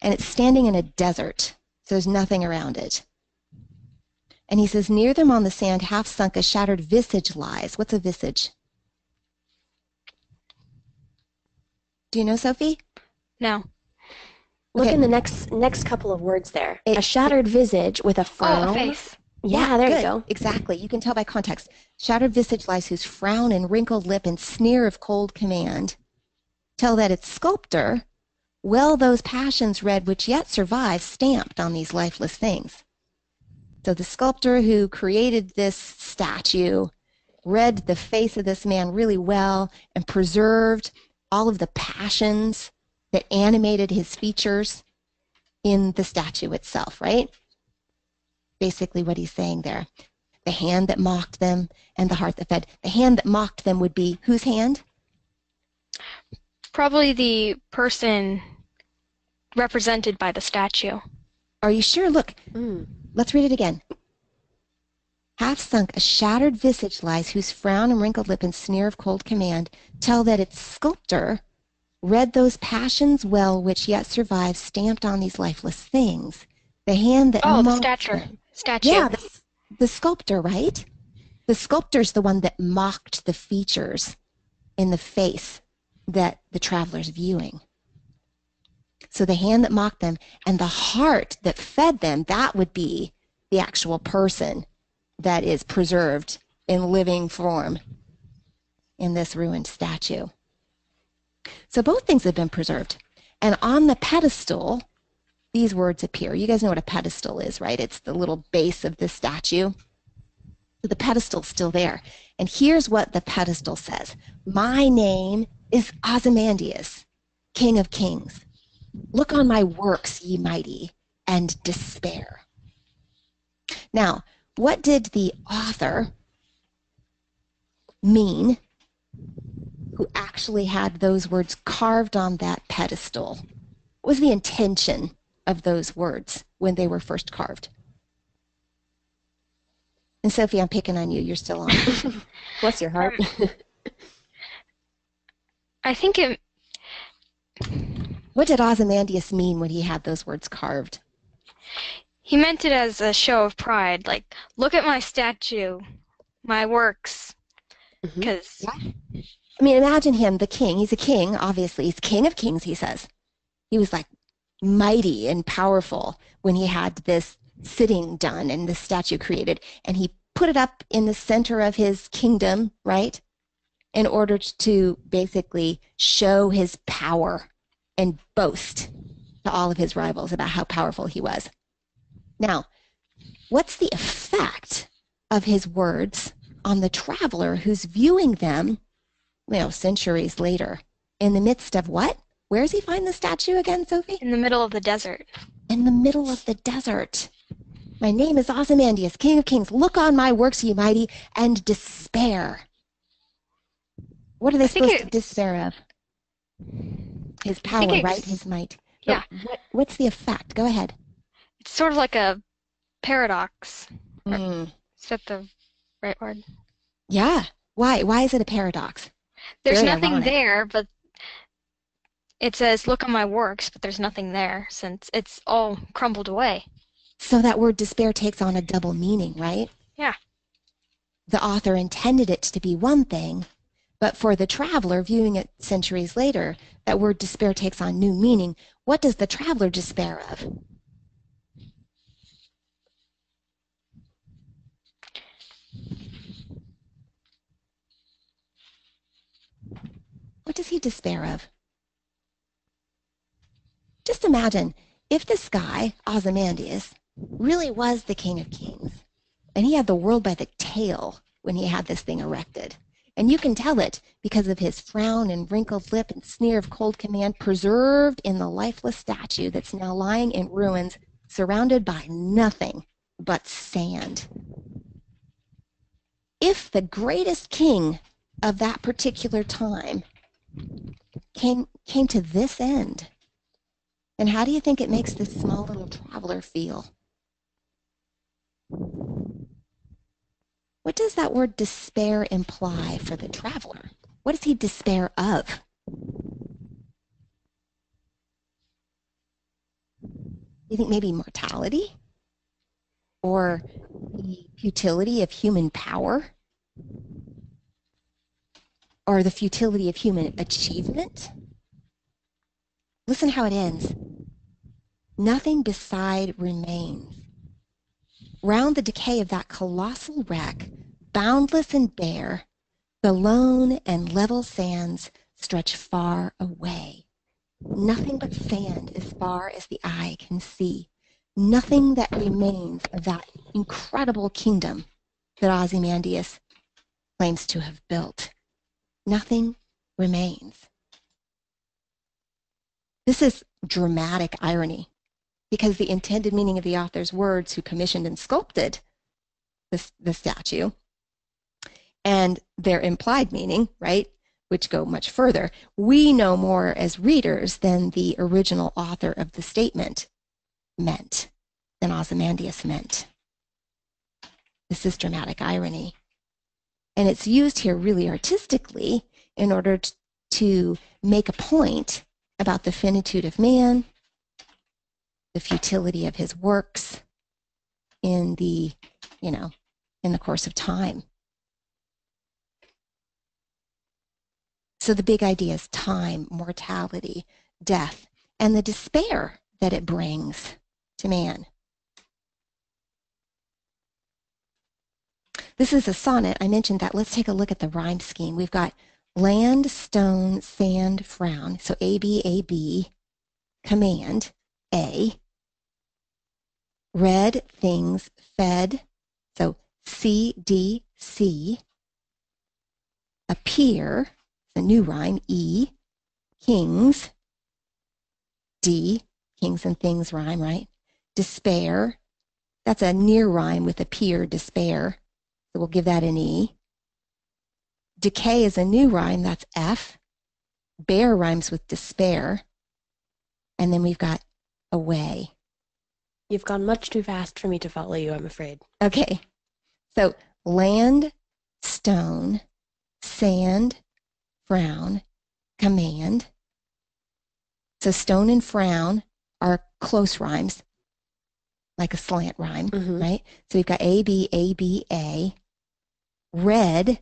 And it's standing in a desert. So there's nothing around it. And he says, near them on the sand, half sunk, a shattered visage lies. What's a visage? Do you know, Sophie? No. Look Okay. in the next couple of words there. A shattered visage with a Oh, frown. a face. Yeah, there good. you go. Exactly. You can tell by context. Shattered visage lies whose frown and wrinkled lip and sneer of cold command tell that its sculptor, well those passions read which yet survive, stamped on these lifeless things. So the sculptor who created this statue read the face of this man really well and preserved all of the passions that animated his features in the statue itself, right? Basically what he's saying there. The hand that mocked them and the heart that fed. The hand that mocked them would be whose hand? Probably the person represented by the statue. Are you sure? Look, let's read it again. Half sunk, a shattered visage lies, whose frown and wrinkled lip and sneer of cold command tell that its sculptor read those passions well which yet survive, stamped on these lifeless things. The hand that the mocked statue. Yeah, the sculptor, right? The sculptor's the one that mocked the features in the face that the traveler's viewing. So the hand that mocked them and the heart that fed them, that would be the actual person that is preserved in living form in this ruined statue. So both things have been preserved. And on the pedestal, these words appear. You guys know what a pedestal is, right? It's the little base of the statue. So the pedestal's still there. And here's what the pedestal says. My name is Ozymandias, King of Kings. Look on my works, ye mighty, and despair. Now, what did the author mean who actually had those words carved on that pedestal? What was the intention of those words when they were first carved? And Sophie, I'm picking on you. You're still on. Bless your heart. I think it. What did Ozymandias mean when he had those words carved? He meant it as a show of pride, like, look at my statue, my works, because... I mean, imagine him, the king. He's a king, obviously. He's King of Kings, he says. He was like mighty and powerful when he had this sitting done and this statue created. And he put it up in the center of his kingdom, right? In order to basically show his power and boast to all of his rivals about how powerful he was. Now, what's the effect of his words on the traveler who's viewing them, centuries later, in the midst of what? Where does he find the statue again, Sophie? In the middle of the desert. In the middle of the desert. My name is Ozymandias, King of Kings. Look on my works, ye mighty, and despair. What are they supposed to despair of? His power, right? His might. Yeah. What's the effect? Go ahead. It's sort of like a paradox. Mm. Is that the right word? Yeah. Why? Why is it a paradox? There's Very nothing ironic. there, but it says, look on my works, but there's nothing there since it's all crumbled away. So that word despair takes on a double meaning, right? Yeah. The author intended it to be one thing, but for the traveler viewing it centuries later, that word despair takes on new meaning. What does the traveler despair of? What does he despair of? Just imagine if this guy, Ozymandias, really was the King of Kings, and he had the world by the tail when he had this thing erected. And you can tell it because of his frown and wrinkled lip and sneer of cold command preserved in the lifeless statue that's now lying in ruins, surrounded by nothing but sand. If the greatest king of that particular time came to this end, And how do you think it makes this small little traveler feel? What does that word despair imply for the traveler? What does he despair of? You think maybe mortality? Or the futility of human power? Or the futility of human achievement? Listen how it ends. Nothing beside remains. Round the decay of that colossal wreck, boundless and bare, the lone and level sands stretch far away. Nothing but sand as far as the eye can see. Nothing that remains of that incredible kingdom that Ozymandias claims to have built. Nothing remains. This is dramatic irony, because the intended meaning of the author's words who commissioned and sculpted the statue and their implied meaning, right, which go much further, we know more as readers than the original author of the statement meant, than Ozymandias meant. This is dramatic irony. And it's used here really artistically in order to make a point about the finitude of man, the futility of his works in the, in the course of time. So the big idea is time, mortality, death, and the despair that it brings to man. This is a sonnet. I mentioned that. Let's take a look at the rhyme scheme. We've got land, stone, sand, frown. So A, B, command, A. Red, things, fed. So C, D, C. Appear, the new rhyme, E. Kings, D. Kings and things rhyme, right? Despair, that's a near rhyme with appear, despair. So we'll give that an E. Decay is a new rhyme, that's F. Bear rhymes with despair. And then we've got away. You've gone much too fast for me to follow you, I'm afraid. Okay. So land, stone, sand, frown, command. So stone and frown are close rhymes, like a slant rhyme, right? So we've got A, B, A. Red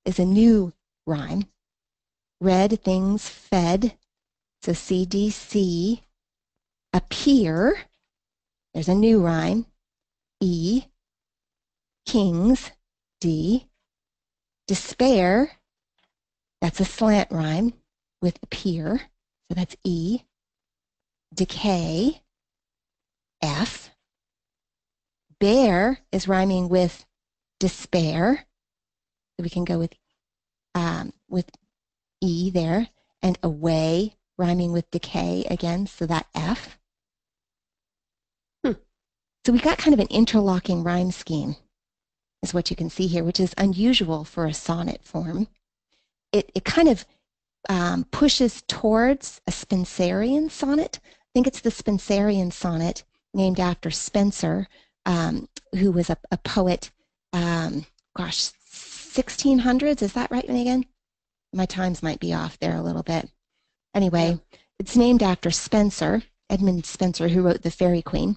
is a new rhyme. Red, things, fed. So C, D, C. Appear, there's a new rhyme. E. Kings, D. Despair, that's a slant rhyme with appear. So that's E. Decay, F. Bear is rhyming with despair. So we can go with E there. And away, rhyming with decay again, so that F. So we got kind of an interlocking rhyme scheme, is what you can see here, which is unusual for a sonnet form. It kind of pushes towards a Spenserian sonnet. I think it's the Spenserian sonnet named after Spenser, who was a poet, 1600s, is that right, Megan? My times might be off there a little bit. Anyway, It's named after Spenser, Edmund Spenser, who wrote The Faerie Queene.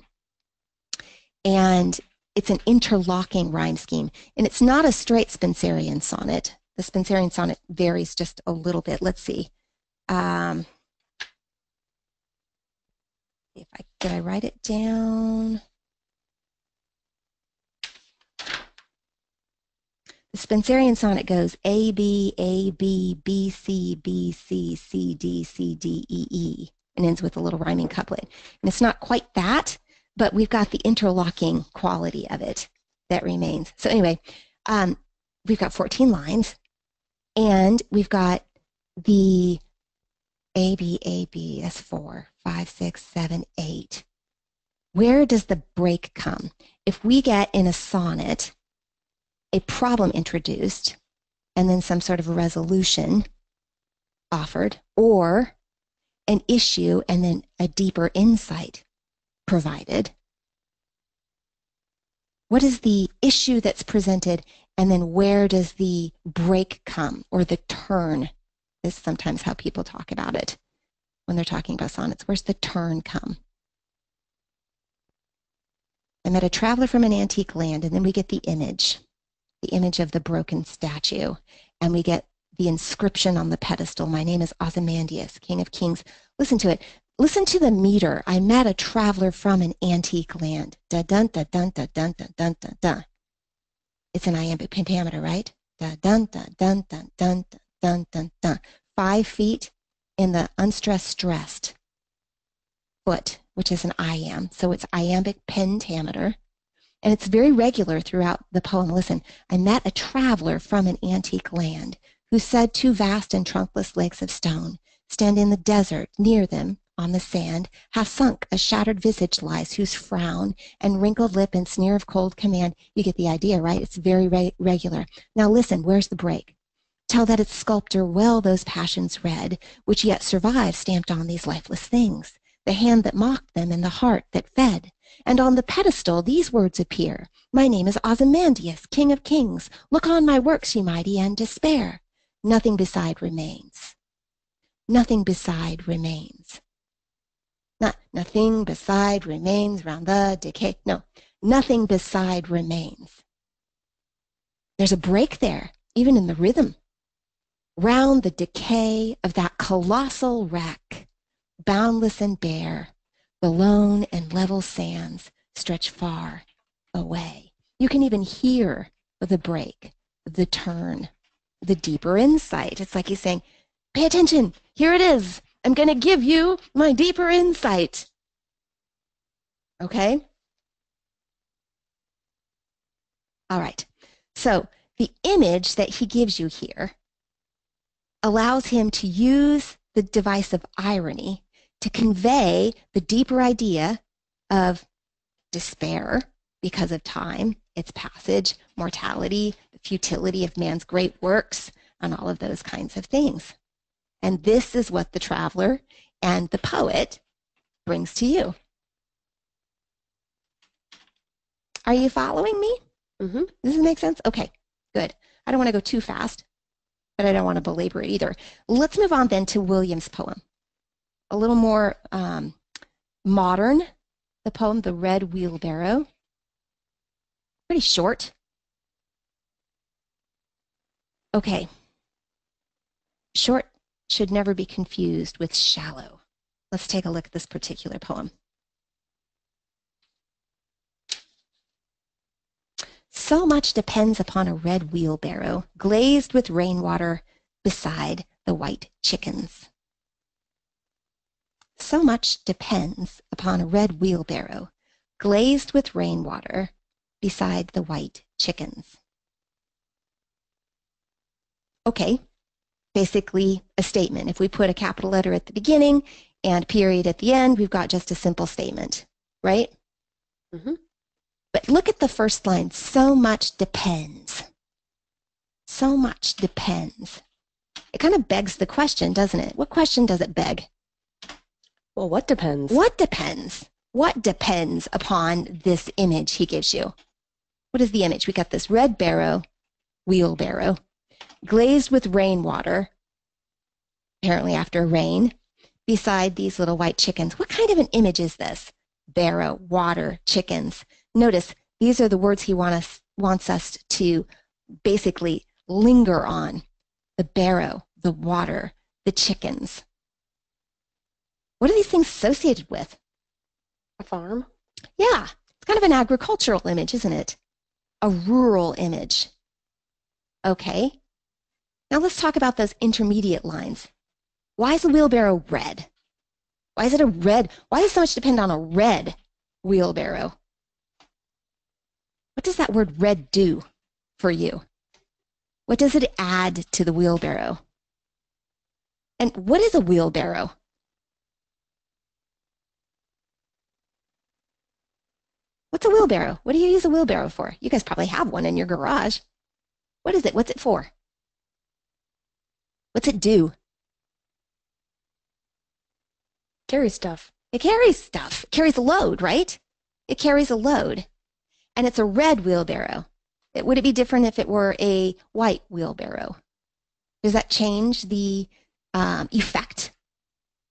And it's an interlocking rhyme scheme. And it's not a straight Spenserian sonnet. The Spenserian sonnet varies just a little bit. Let's see. Did I write it down? The Spenserian sonnet goes A, B, B, C, C, D, E, E, and ends with a little rhyming couplet. And it's not quite that, but we've got the interlocking quality of it that remains. So anyway, we've got 14 lines, and we've got the A, B, that's 4, 5, 6, 7, 8. Where does the break come? If we get in a sonnet a problem introduced and then some sort of a resolution offered, or an issue and then a deeper insight provided? What is the issue that's presented, and then where does the break come, or the turn is sometimes how people talk about it when they're talking about sonnets. Where's the turn come? I met a traveler from an antique land, and then we get the image of the broken statue, and we get the inscription on the pedestal. My name is Ozymandias, King of Kings. Listen to it. Listen to the meter. I met a traveler from an antique land. Da dun da dun da dun da dun da dun. It's an iambic pentameter, right? Da dun da dun dun dun dun dun dun. 5 feet in the unstressed stressed foot, which is an iamb. So it's iambic pentameter. And it's very regular throughout the poem. Listen, I met a traveler from an antique land who said 2 vast and trunkless legs of stone stand in the desert near them on the sand, half sunk, a shattered visage lies, whose frown and wrinkled lip and sneer of cold command. You get the idea, right? It's very regular. Now listen, where's the break? Tell that its sculptor well those passions read, which yet survive stamped on these lifeless things, the hand that mocked them and the heart that fed. And on the pedestal these words appear, my name is Ozymandias, King of Kings. Look on my works, ye mighty, and despair. Nothing beside remains. Nothing beside remains. Not nothing beside remains round the decay. No, nothing beside remains. There's a break there, even in the rhythm. Round the decay of that colossal wreck, boundless and bare, the lone and level sands stretch far away. You can even hear the break, the turn, the deeper insight. It's like he's saying, pay attention, here it is. I'm going to give you my deeper insight. Okay? All right. So the image that he gives you here allows him to use the device of irony to convey the deeper idea of despair because of time, its passage, mortality, the futility of man's great works, and all of those kinds of things. And this is what the traveler and the poet brings to you. Are you following me? Mm-hmm. Does this make sense? Okay, good. I don't want to go too fast, but I don't want to belabor it either. Let's move on then to William's poem. A little more modern, the poem, The Red Wheelbarrow. Pretty short. Okay. Short should never be confused with shallow. Let's take a look at this particular poem. So much depends upon a red wheelbarrow, glazed with rainwater beside the white chickens. So much depends upon a red wheelbarrow, glazed with rainwater beside the white chickens. Okay, basically a statement. If we put a capital letter at the beginning and period at the end, we've got just a simple statement, right? Mm-hmm. But look at the first line, so much depends. So much depends. It kind of begs the question, doesn't it? What question does it beg? Well, what depends? What depends? What depends upon this image he gives you? What is the image? We got this red barrow, wheelbarrow, glazed with rainwater, apparently after rain, beside these little white chickens. What kind of an image is this? Barrow, water, chickens. Notice these are the words he wants us to basically linger on. The barrow, the water, the chickens. What are these things associated with? A farm? Yeah, it's kind of an agricultural image, isn't it? A rural image. Okay. Now let's talk about those intermediate lines. Why is the wheelbarrow red? Why is it a red? Why does so much depend on a red wheelbarrow? What does that word red do for you? What does it add to the wheelbarrow? And what is a wheelbarrow? What's a wheelbarrow? What do you use a wheelbarrow for? You guys probably have one in your garage. What is it? What's it for? What's it do? Carries stuff. It carries stuff. It carries a load, right? It carries a load. And it's a red wheelbarrow. Would it be different if it were a white wheelbarrow? Does that change the effect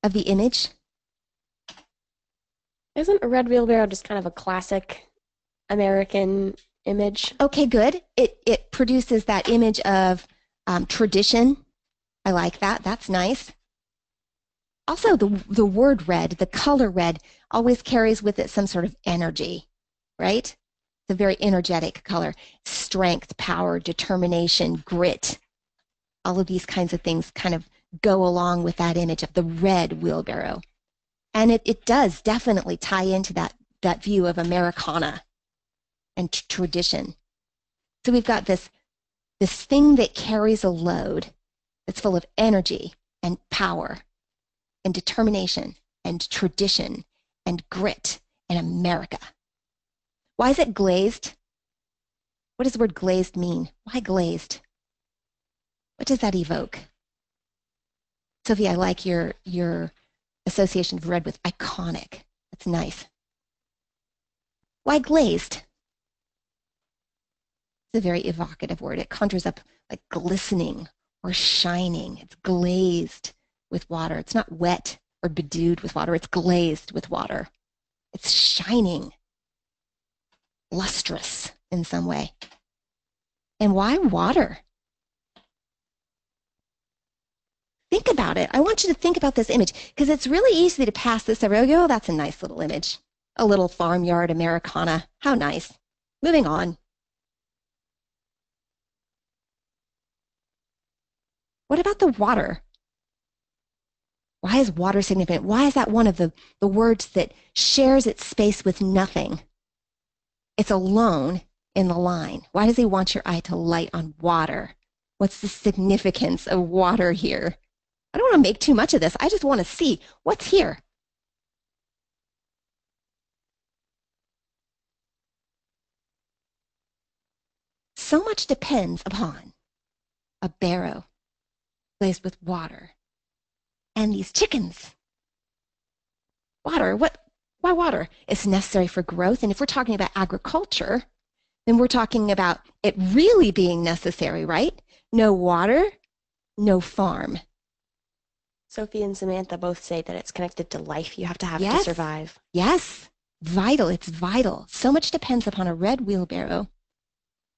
of the image? Isn't a red wheelbarrow just kind of a classic American image? Okay, good. It produces that image of tradition. I like that. That's nice. Also, the word red, the color red, always carries with it some sort of energy, right? It's a very energetic color. Strength, power, determination, grit. All of these kinds of things kind of go along with that image of the red wheelbarrow. And it does definitely tie into that view of Americana and tradition. So we've got this thing that carries a load that's full of energy and power and determination and tradition and grit and America. Why is it glazed? What does the word glazed mean? Why glazed? What does that evoke? Sophie, I like your association of red with iconic. That's nice. Why glazed? It's a very evocative word. It conjures up like glistening or shining. It's glazed with water. It's not wet or bedewed with water. It's glazed with water. It's shining, lustrous in some way. And why water? Think about it. I want you to think about this image because it's really easy to pass this over. Oh, that's a nice little image. A little farmyard Americana. How nice. Moving on. What about the water? Why is water significant? Why is that one of the words that shares its space with nothing? It's alone in the line. Why does he want your eye to light on water? What's the significance of water here? I don't want to make too much of this. I just want to see what's here. So much depends upon a barrow glazed with water and these chickens. Water, why water? It's necessary for growth. And if we're talking about agriculture, then we're talking about it really being necessary, right? No water, no farm. Sophie and Samantha both say that it's connected to life. You have to have it to Yes. survive. Yes, vital. It's vital. So much depends upon a red wheelbarrow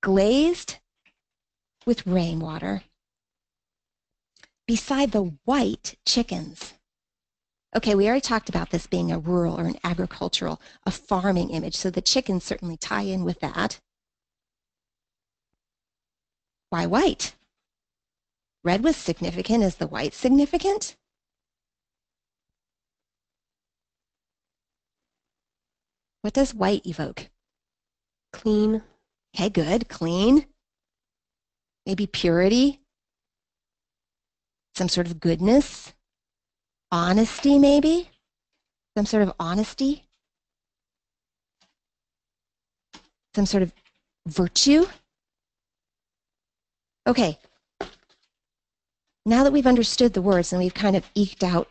glazed with rainwater beside the white chickens. Okay, we already talked about this being a rural or an agricultural, a farming image. So the chickens certainly tie in with that. Why white? Red was significant. Is the white significant? What does white evoke? Clean. Okay, good. Clean. Maybe purity. Some sort of goodness. Honesty, maybe. Some sort of honesty. Some sort of virtue. Okay. Now that we've understood the words and we've kind of eked out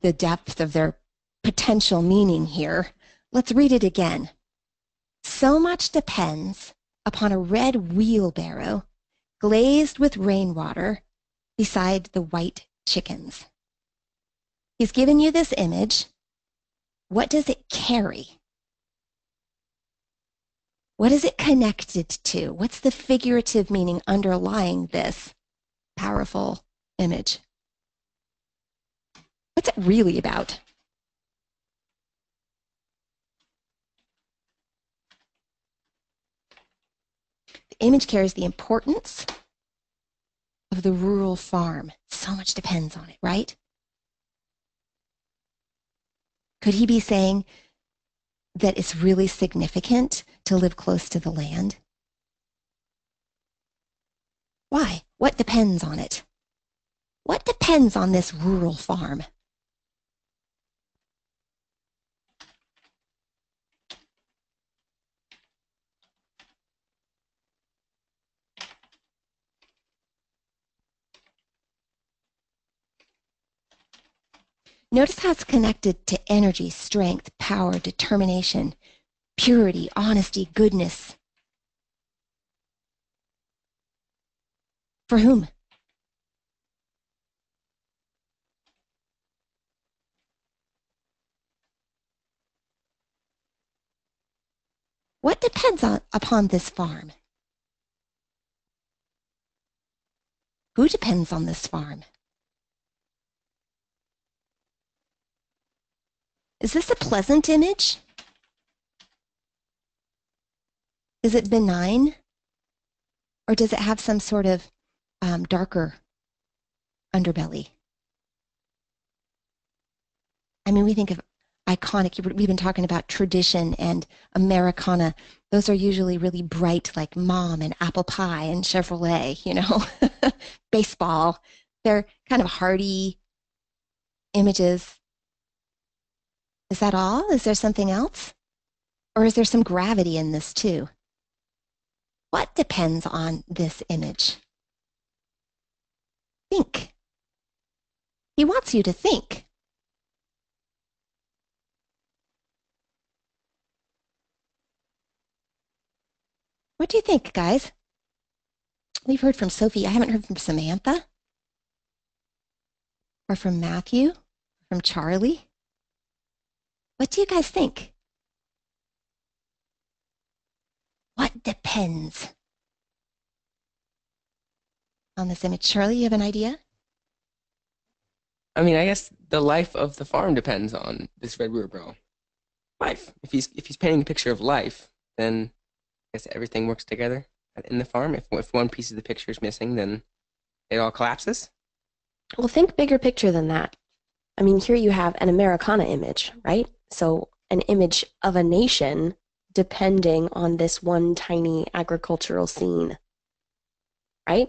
the depth of their potential meaning here, let's read it again. So much depends upon a red wheelbarrow glazed with rainwater beside the white chickens. He's given you this image. What does it carry? What is it connected to? What's the figurative meaning underlying this powerful image? What's it really about? The image carries the importance of the rural farm. So much depends on it, right? Could he be saying that it's really significant to live close to the land? Why? What depends on it? What depends on this rural farm? Notice how it's connected to energy, strength, power, determination, purity, honesty, goodness. For whom? What depends upon this farm? Who depends on this farm? Is this a pleasant image? Is it benign? Or does it have some sort of darker underbelly? I mean, we think of iconic, we've been talking about tradition and Americana. Those are usually really bright, like Mom and Apple Pie and Chevrolet, you know, baseball. They're kind of hearty images. Is that all? Is there something else? Or is there some gravity in this too? What depends on this image? Think. He wants you to think. What do you think, guys? We've heard from Sophie. I haven't heard from Samantha or from Matthew, from Charlie. What do you guys think? What depends on this image? Charlie, you have an idea? I mean, I guess the life of the farm depends on this red wheelbarrow. Life. If he's painting a picture of life, then I guess everything works together in the farm. If one piece of the picture is missing, then it all collapses. Well, think bigger picture than that. I mean, here you have an Americana image, right? So an image of a nation depending on this one tiny agricultural scene, right?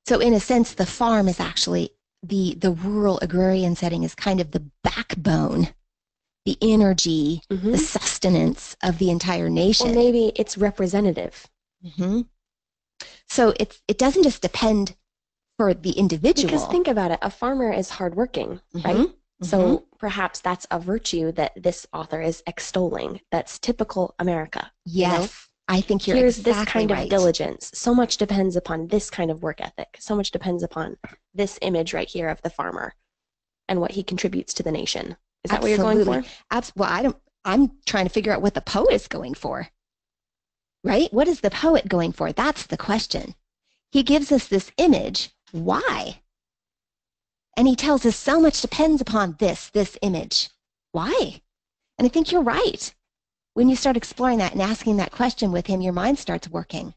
So in a sense, the farm is actually the rural agrarian setting is kind of the backbone, the energy, the sustenance of the entire nation. Or maybe it's representative. So it doesn't just depend for the individual. Because think about it, a farmer is hardworking, right? So perhaps that's a virtue that this author is extolling. That's typical America. Yes, you know? I think you're Here's exactly this kind right. of diligence. So much depends upon this kind of work ethic. So much depends upon this image right here of the farmer and what he contributes to the nation. Is that what you're going for? Well, I'm trying to figure out what the poet is going for, right? What is the poet going for? That's the question. He gives us this image. Why? And he tells us so much depends upon this image. Why? And I think you're right. When you start exploring that and asking that question with him, your mind starts working,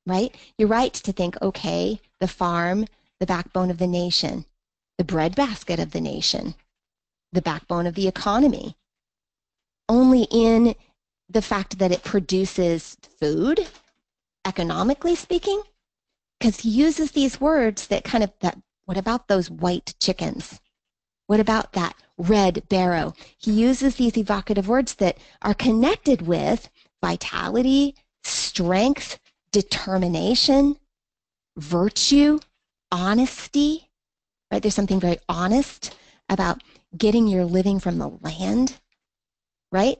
right? You're right to think, okay, the farm, the backbone of the nation, the breadbasket of the nation, the backbone of the economy. Only in the fact that it produces food, economically speaking, because he uses these words that kind of, what about those white chickens? What about that red barrow? He uses these evocative words that are connected with vitality, strength, determination, virtue, honesty, right? There's something very honest about getting your living from the land, right?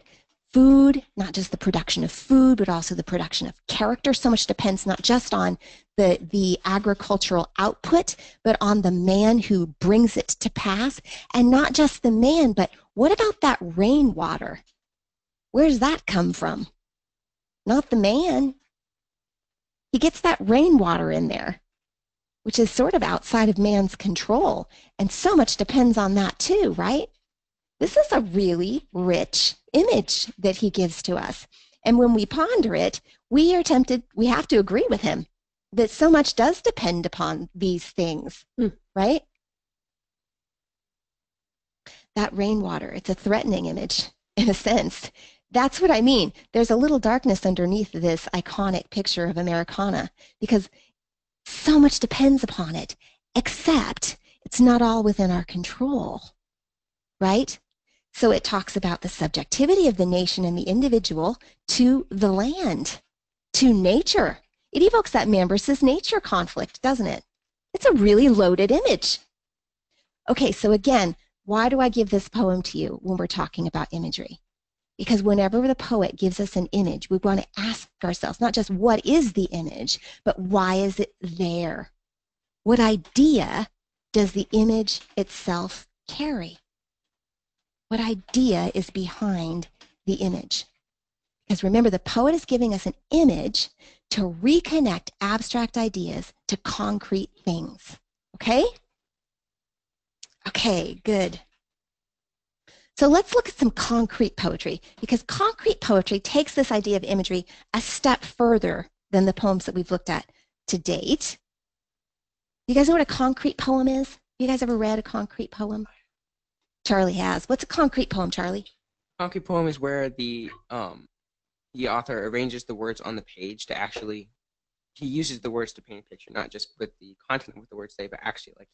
Food, not just the production of food, but also the production of character. So much depends not just on the agricultural output, but on the man who brings it to pass. And not just the man, but what about that rainwater? Where does that come from? Not the man. He gets that rainwater in there, which is sort of outside of man's control. And so much depends on that too, right? This is a really rich image that he gives to us. And when we ponder it, we are tempted, we have to agree with him that so much does depend upon these things, right? That rainwater, it's a threatening image in a sense. That's what I mean. There's a little darkness underneath this iconic picture of Americana because so much depends upon it, except it's not all within our control, right? So it talks about the subjectivity of the nation and the individual to the land, to nature. It evokes that man versus nature conflict, doesn't it? It's a really loaded image. Okay, so again, why do I give this poem to you when we're talking about imagery? Because whenever the poet gives us an image, we want to ask ourselves not just what is the image, but why is it there? What idea does the image itself carry? What idea is behind the image? Because remember, the poet is giving us an image to reconnect abstract ideas to concrete things. Okay? Okay, good. So let's look at some concrete poetry, because concrete poetry takes this idea of imagery a step further than the poems that we've looked at to date. You guys know what a concrete poem is? You guys ever read a concrete poem? Charlie has. What's a concrete poem, Charlie? Concrete poem is where the author arranges the words on the page to actually, he uses the words to paint a picture, not just with the content of what the words say, but actually like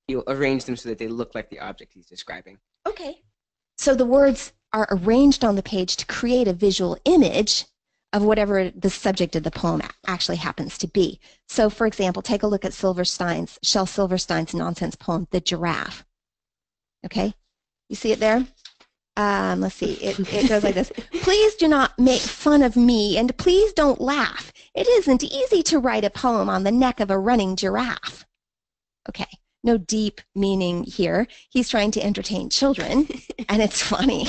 he'll arrange them so that they look like the object he's describing. Okay. So the words are arranged on the page to create a visual image of whatever the subject of the poem actually happens to be. So for example, take a look at Shel Silverstein's nonsense poem, The Giraffe. Okay, you see it there? Let's see, it goes like this. Please do not make fun of me, and please don't laugh. It isn't easy to write a poem on the neck of a running giraffe. Okay, no deep meaning here. He's trying to entertain children, and it's funny,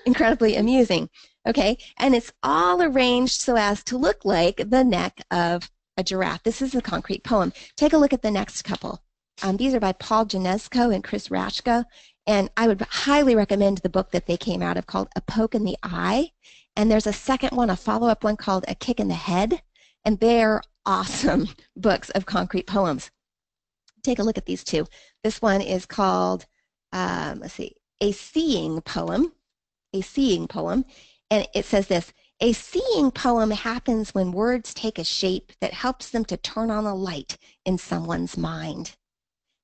incredibly amusing. Okay, and it's all arranged so as to look like the neck of a giraffe. This is a concrete poem. Take a look at the next couple. These are by Paul Janesco and Chris Rashko, and I would highly recommend the book that they came out of called A Poke in the Eye. And there's a second one, a follow-up one called A Kick in the Head, and they're awesome books of concrete poems. Take a look at these two. This one is called, let's see, A Seeing Poem, and it says this: a seeing poem happens when words take a shape that helps them to turn on a light in someone's mind.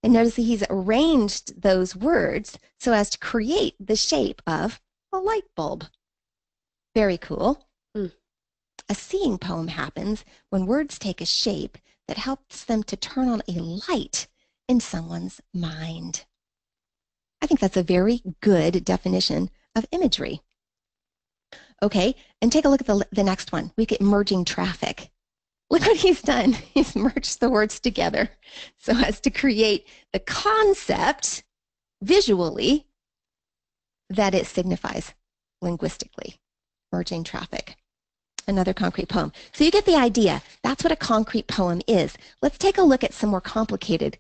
And notice that he's arranged those words so as to create the shape of a light bulb. Very cool. A seeing poem happens when words take a shape that helps them to turn on a light in someone's mind. I think that's a very good definition of imagery. Okay, and take a look at the next one. We get merging traffic. Look what he's done. He's merged the words together so as to create the concept visually that it signifies linguistically. Merging traffic. Another concrete poem. So you get the idea. That's what a concrete poem is. Let's take a look at some more complicated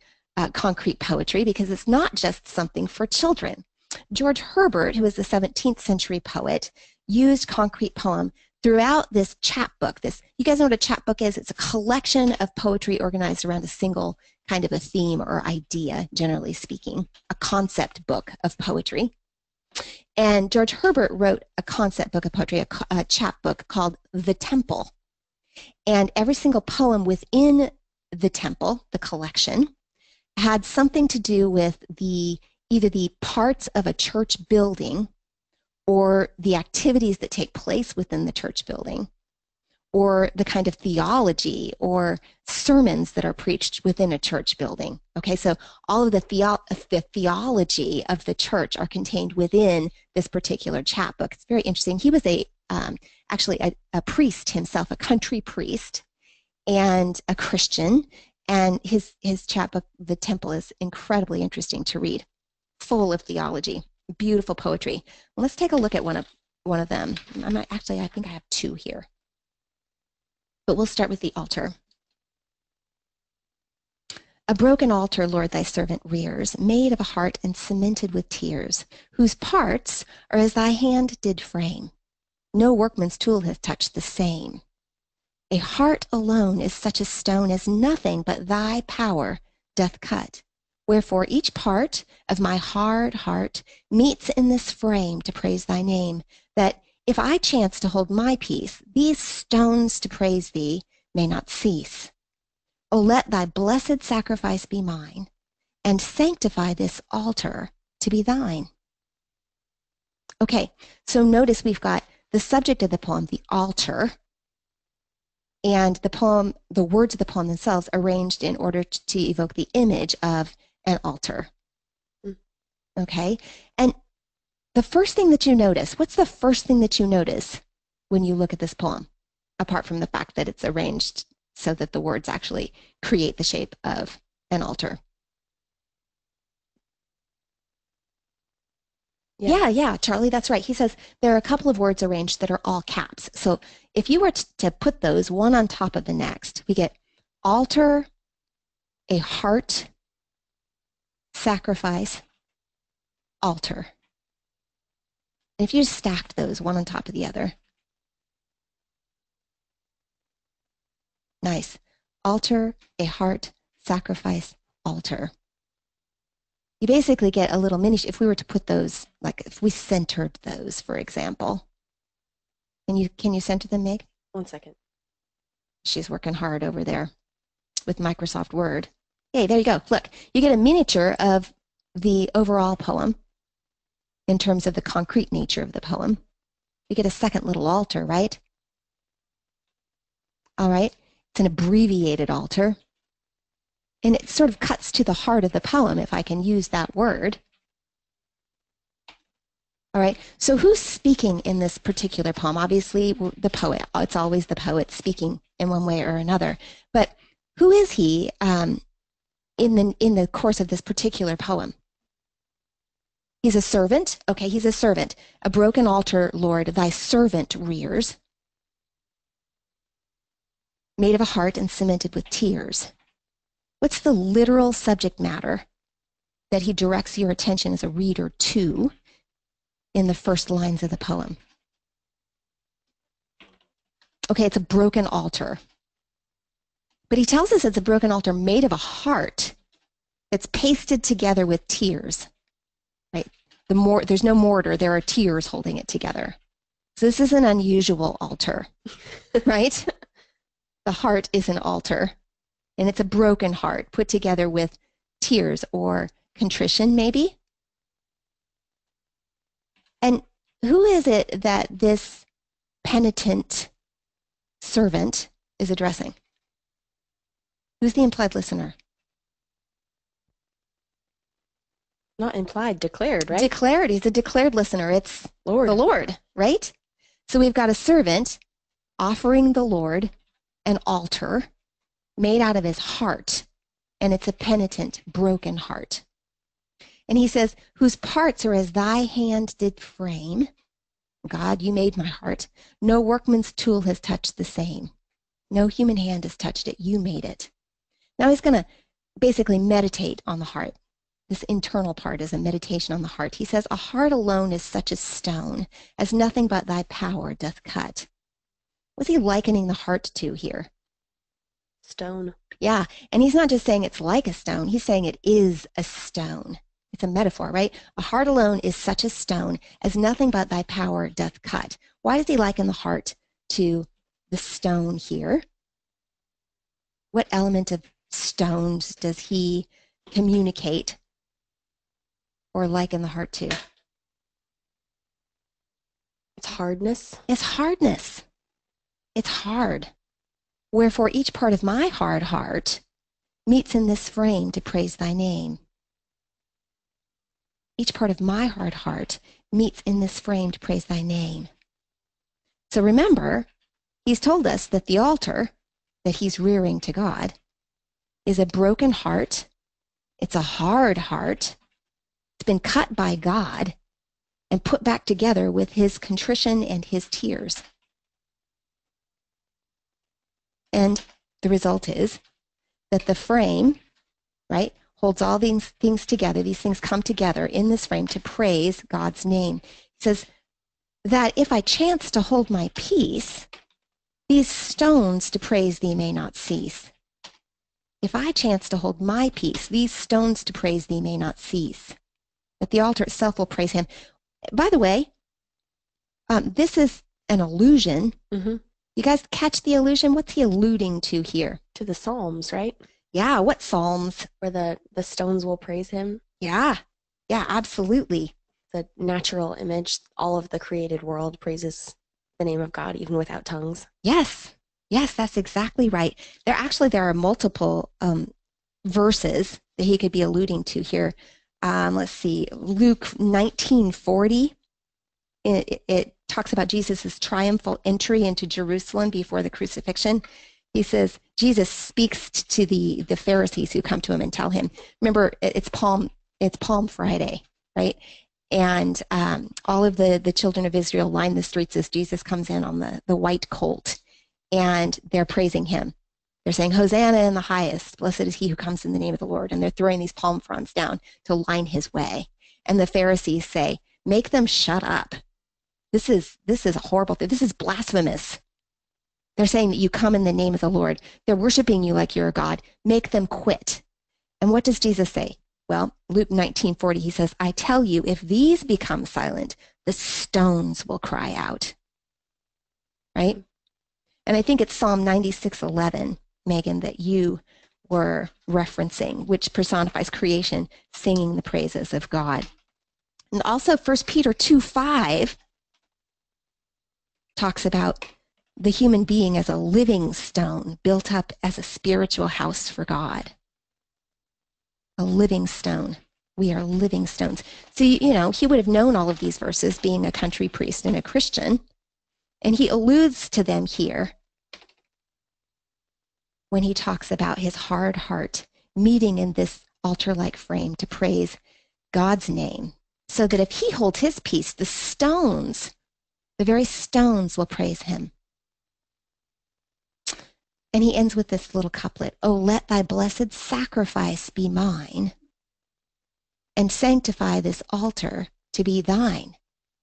concrete poetry, because it's not just something for children. George Herbert, who was a 17th century poet, used concrete poem throughout this chapbook. You guys know what a chapbook is? It's a collection of poetry organized around a single kind of a theme or idea, generally speaking, a concept book of poetry. And George Herbert wrote a concept book of poetry, a chapbook called The Temple. And every single poem within the temple, the collection, had something to do with either the parts of a church building or the activities that take place within the church building, or the kind of theology or sermons that are preached within a church building. Okay, so all of the theology of the church are contained within this particular chapbook. It's very interesting. He was actually a priest himself, a country priest, and a Christian, and his chapbook, The Temple, is incredibly interesting to read, full of theology. Beautiful poetry. Let's take a look at one of them. I think I have two here. But we'll start with the altar. A broken altar, Lord, thy servant rears, made of a heart and cemented with tears, whose parts are as thy hand did frame. No workman's tool hath touched the same. A heart alone is such a stone as nothing but thy power doth cut. Wherefore each part of my hard heart meets in this frame to praise thy name, that if I chance to hold my peace, these stones to praise thee may not cease. O let thy blessed sacrifice be mine, and sanctify this altar to be thine. Okay, so notice we've got the subject of the poem, the altar, and the words of the poem themselves arranged in order to evoke the image of an altar. Okay? And the first thing that you notice, what's the first thing that you notice when you look at this poem, apart from the fact that it's arranged so that the words actually create the shape of an altar? Yeah, Charlie, that's right. He says there are a couple of words arranged that are all caps. So if you were to put those one on top of the next, we get altar, a heart, sacrifice, altar. And if you just stacked those one on top of the other, nice. Altar, a heart, sacrifice, altar. You basically get a little mini, if we were to put those, like if we centered those, for example. Can you center them, Meg? 1 second. She's working hard over there with Microsoft Word. Hey, there you go. Look, you get a miniature of the overall poem in terms of the concrete nature of the poem. You get a second little altar, right? All right. It's an abbreviated altar. And it sort of cuts to the heart of the poem, if I can use that word. All right, so who's speaking in this particular poem? Obviously, the poet. It's always the poet speaking in one way or another. But who is he in the course of this particular poem? He's a servant. Okay, he's a servant. A broken altar, Lord, thy servant rears, made of a heart and cemented with tears. What's the literal subject matter that he directs your attention as a reader to in the first lines of the poem? Okay, it's a broken altar. But he tells us it's a broken altar made of a heart that's pasted together with tears. Right? There's no mortar, there are tears holding it together. So this is an unusual altar, right? The heart is an altar, and it's a broken heart put together with tears or contrition, maybe. And who is it that this penitent servant is addressing? Who's the implied listener? Not implied, declared, right? Declared. He's a declared listener. It's Lord. the Lord, right? So we've got a servant offering the Lord an altar made out of his heart, and it's a penitent, broken heart. And he says, whose parts are as thy hand did frame. God, you made my heart. No workman's tool has touched the same. No human hand has touched it. You made it. Now he's going to basically meditate on the heart. This internal part is a meditation on the heart. He says, a heart alone is such a stone, as nothing but thy power doth cut. What's he likening the heart to here? Stone. Yeah, and he's not just saying it's like a stone. He's saying it is a stone. It's a metaphor, right? A heart alone is such a stone, as nothing but thy power doth cut. Why does he liken the heart to the stone here? What element of stones does he communicate or liken the heart to? It's hardness. It's hardness. It's hard. Wherefore each part of my hard heart meets in this frame to praise thy name. Each part of my hard heart meets in this frame to praise thy name. So remember, he's told us that the altar that he's rearing to God is a broken heart. It's a hard heart. It's been cut by God and put back together with his contrition and his tears. And the result is that the frame, right, holds all these things together. These things come together in this frame to praise God's name. He says that if I chance to hold my peace, these stones to praise thee may not cease. If I chance to hold my peace, these stones to praise thee may not cease. That the altar itself will praise him. By the way, this is an allusion. Mm-hmm. You guys catch the allusion? What's he alluding to here? To the Psalms, right? Yeah, what Psalms? Where the stones will praise him. Yeah, absolutely. The natural image, all of the created world praises the name of God, even without tongues. Yes, that's exactly right. There are multiple verses that he could be alluding to here. let's see, Luke 19:40. It talks about Jesus' triumphal entry into Jerusalem before the crucifixion. He says, Jesus speaks to the Pharisees who come to him and tell him, remember, it's Palm Friday, right? And all of the children of Israel line the streets as Jesus comes in on the white colt, and they're praising him. They're saying, Hosanna in the highest, blessed is he who comes in the name of the Lord. And they're throwing these palm fronds down to line his way. And the Pharisees say, make them shut up. This is a horrible thing. This is blasphemous. They're saying that you come in the name of the Lord. They're worshiping you like you're a God. Make them quit. And what does Jesus say? Well, Luke 19:40, he says, I tell you, if these become silent, the stones will cry out. Right? And I think it's Psalm 96:11, Megan, that you were referencing, which personifies creation singing the praises of God. And also 1 Peter 2:5 talks about the human being as a living stone built up as a spiritual house for God. A living stone. We are living stones. So, he would have known all of these verses being a country priest and a Christian. And he alludes to them here when he talks about his hard heart meeting in this altar-like frame to praise God's name, so that if he holds his peace, the very stones will praise him. And he ends with this little couplet, oh, let thy blessed sacrifice be mine, and sanctify this altar to be thine.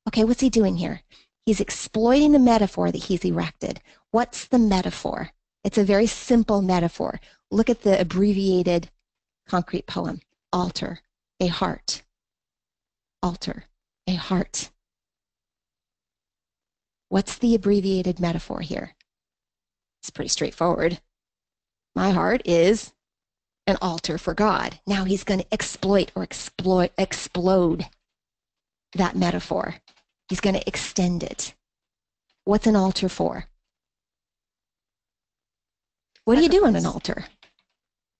Okay, what's he doing here? He's exploiting the metaphor that he's erected. What's the metaphor? It's a very simple metaphor. Look at the abbreviated concrete poem. Altar, a heart. Altar, a heart. What's the abbreviated metaphor here? It's pretty straightforward. My heart is an altar for God. Now he's going to explode that metaphor. He's going to extend it. What's an altar for? What do you do on an altar?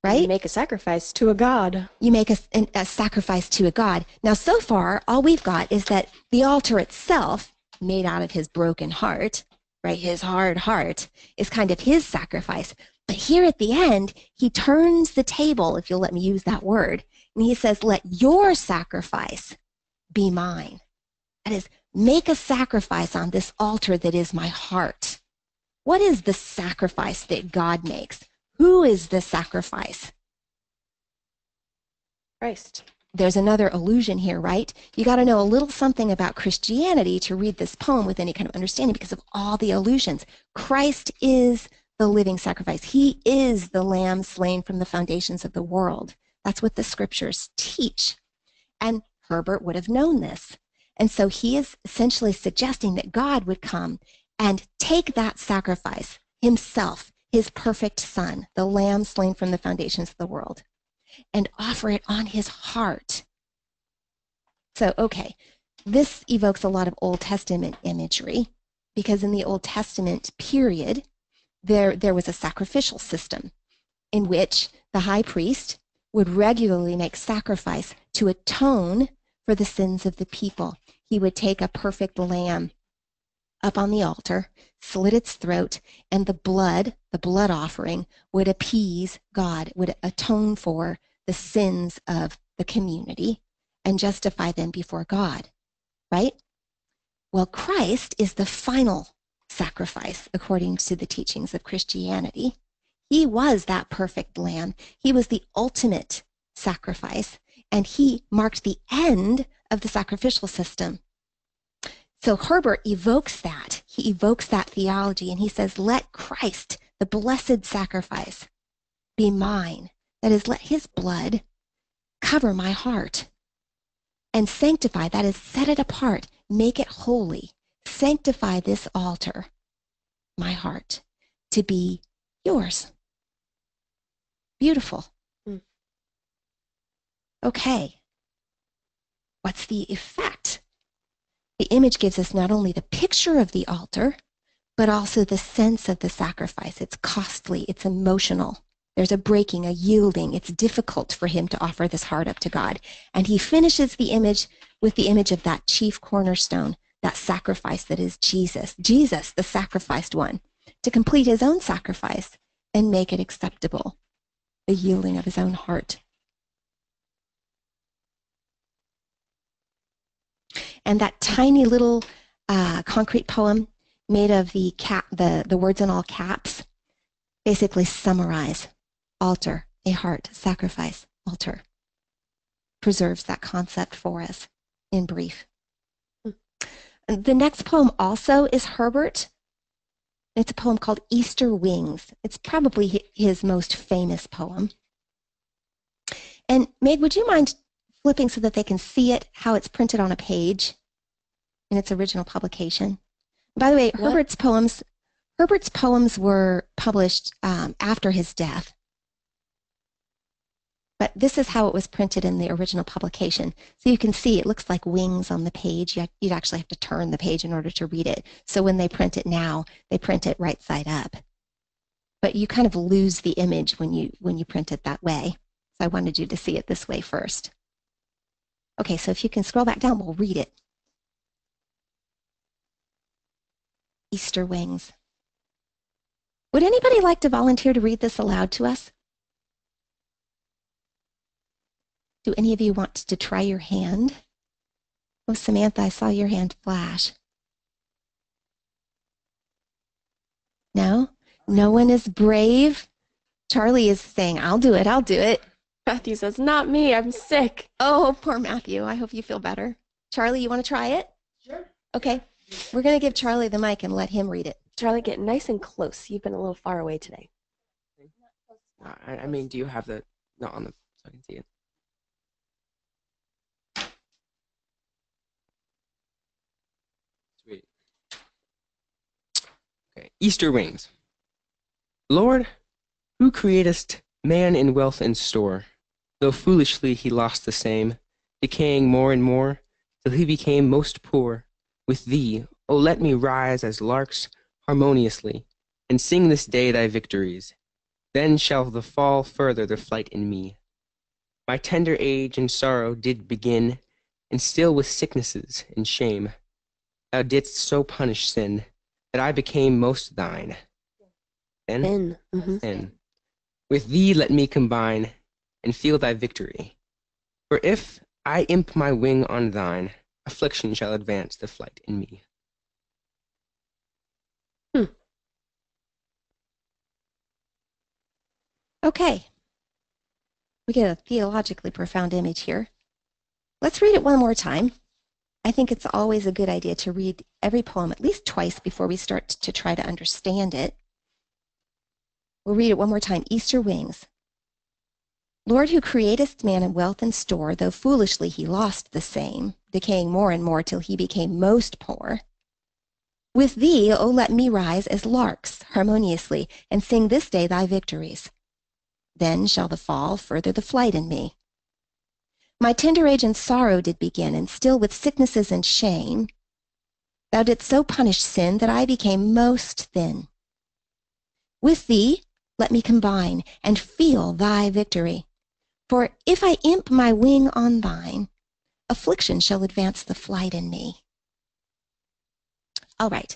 Right? You make a sacrifice to a god. You make a sacrifice to a god. Now, so far, all we've got is that the altar itself, made out of his broken heart, right, his hard heart, is kind of his sacrifice. But here at the end, he turns the table, if you'll let me use that word, and he says, let your sacrifice be mine. That is, make a sacrifice on this altar that is my heart. What is the sacrifice that God makes? Who is the sacrifice? Christ. There's another allusion here, right? You got to know a little something about Christianity to read this poem with any kind of understanding because of all the allusions. Christ is the living sacrifice. He is the lamb slain from the foundations of the world. That's what the scriptures teach. And Herbert would have known this. And so he is essentially suggesting that God would come and take that sacrifice himself, his perfect son, the lamb slain from the foundations of the world, and offer it on his heart. So, okay, this evokes a lot of Old Testament imagery because in the Old Testament period, there was a sacrificial system in which the high priest would regularly make sacrifice to atone for the sins of the people. He would take a perfect lamb up on the altar, slit its throat, and the blood offering, would appease God, would atone for the sins of the community and justify them before God, right? Well, Christ is the final sacrifice according to the teachings of Christianity. He was that perfect lamb. He was the ultimate sacrifice, and he marked the end of the sacrificial system. So Herbert evokes that. He evokes that theology, and he says, let Christ, the blessed sacrifice, be mine. That is, let his blood cover my heart and sanctify, that is, set it apart, make it holy, sanctify this altar, my heart, to be yours. Beautiful. Okay. What's the effect? The image gives us not only the picture of the altar, but also the sense of the sacrifice. It's costly, it's emotional. There's a breaking, a yielding. It's difficult for him to offer this heart up to God. And he finishes the image with the image of that chief cornerstone, that sacrifice that is Jesus. Jesus, the sacrificed one, to complete his own sacrifice and make it acceptable, the yielding of his own heart. And that tiny little concrete poem made of the words in all caps basically summarize altar, a heart, sacrifice, altar. Preserves that concept for us in brief. The next poem also is Herbert. It's a poem called Easter Wings. It's probably his most famous poem. And Meg, would you mind flipping so that they can see it, how it's printed on a page in its original publication? By the way, Herbert's poems were published after his death. But this is how it was printed in the original publication. So you can see it looks like wings on the page. You'd actually have to turn the page in order to read it. So when they print it now, they print it right side up. But you kind of lose the image when you print it that way. So I wanted you to see it this way first. Okay, so if you can scroll back down, we'll read it. Easter Wings. Would anybody like to volunteer to read this aloud to us? Do any of you want to try your hand? Oh, Samantha, I saw your hand flash. No? No one is brave? Charlie is saying, I'll do it, I'll do it. Matthew says, not me, I'm sick. Oh, poor Matthew. I hope you feel better. Charlie, you want to try it? Sure. Okay. We're going to give Charlie the mic and let him read it. Charlie, get nice and close. You've been a little far away today. I mean, do you have the not on the so I can see it? Sweet. Okay, Easter Wings. Lord, who createst man in wealth and store, though foolishly he lost the same, decaying more and more, till he became most poor. With thee, O let me rise as larks harmoniously, and sing this day thy victories. Then shall the fall further the flight in me. My tender age and sorrow did begin, and still with sicknesses and shame. Thou didst so punish sin, that I became most thine. Then, with thee let me combine, and feel thy victory. For if I imp my wing on thine, affliction shall advance the flight in me. Okay. We get a theologically profound image here. Let's read it one more time. I think it's always a good idea to read every poem at least twice before we start to try to understand it. We'll read it one more time. Easter Wings. Lord, who createst man in wealth and store, though foolishly he lost the same, decaying more and more till he became most poor. With thee, O let me rise as larks harmoniously, and sing this day thy victories. Then shall the fall further the flight in me. My tender age and sorrow did begin, and still with sicknesses and shame. Thou didst so punish sin that I became most thin. With thee let me combine, and feel thy victory. For if I imp my wing on thine, affliction shall advance the flight in me. All right,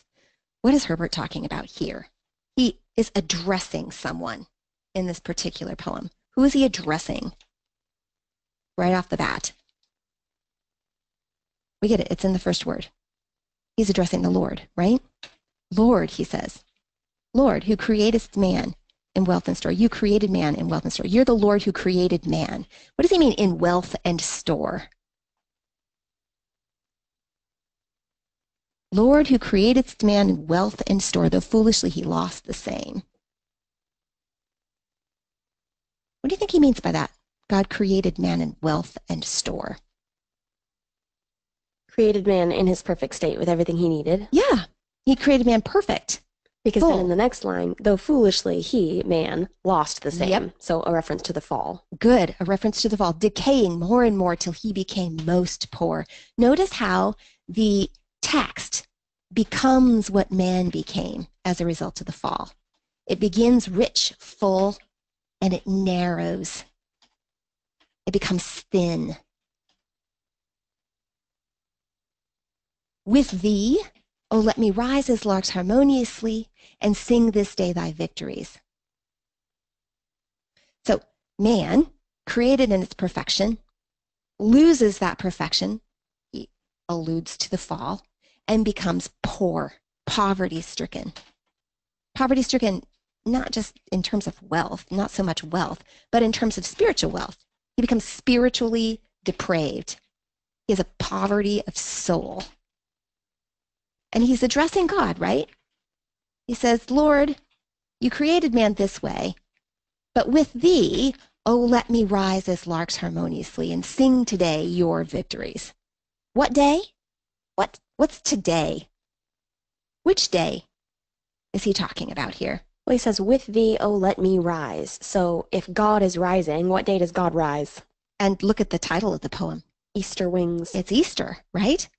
what is Herbert talking about here? He is addressing someone in this particular poem. Who is he addressing? Right off the bat. We get it, it's in the first word. He's addressing the Lord, right? Lord, he says. Lord, who createst man in wealth and store. You created man in wealth and store. You're the Lord who created man. What does he mean in wealth and store? Lord, who createdst man in wealth and store, though foolishly he lost the same. What do you think he means by that? God created man in wealth and store. Created man in his perfect state with everything he needed. Yeah, he created man perfect. Because Full. then in the next line, though foolishly he, man, lost the same. Yep. So a reference to the fall. Good, a reference to the fall, decaying more and more till he became most poor. Notice how the text becomes what man became as a result of the fall. It begins rich, full, and it narrows. It becomes thin. With thee, O let me rise as larks harmoniously and sing this day thy victories. So man, created in its perfection, loses that perfection, he alludes to the fall, and becomes poor, poverty-stricken. Poverty-stricken, not just in terms of wealth, not so much wealth, but in terms of spiritual wealth. He becomes spiritually depraved. He has a poverty of soul. And he's addressing God, right? He says, Lord, you created man this way, but with thee, oh, let me rise as larks harmoniously and sing today your victories. What day? What's today? Which day is he talking about here? Well, he says, with thee, oh, let me rise. So if God is rising, what day does God rise? And look at the title of the poem. Easter wings. It's Easter, right?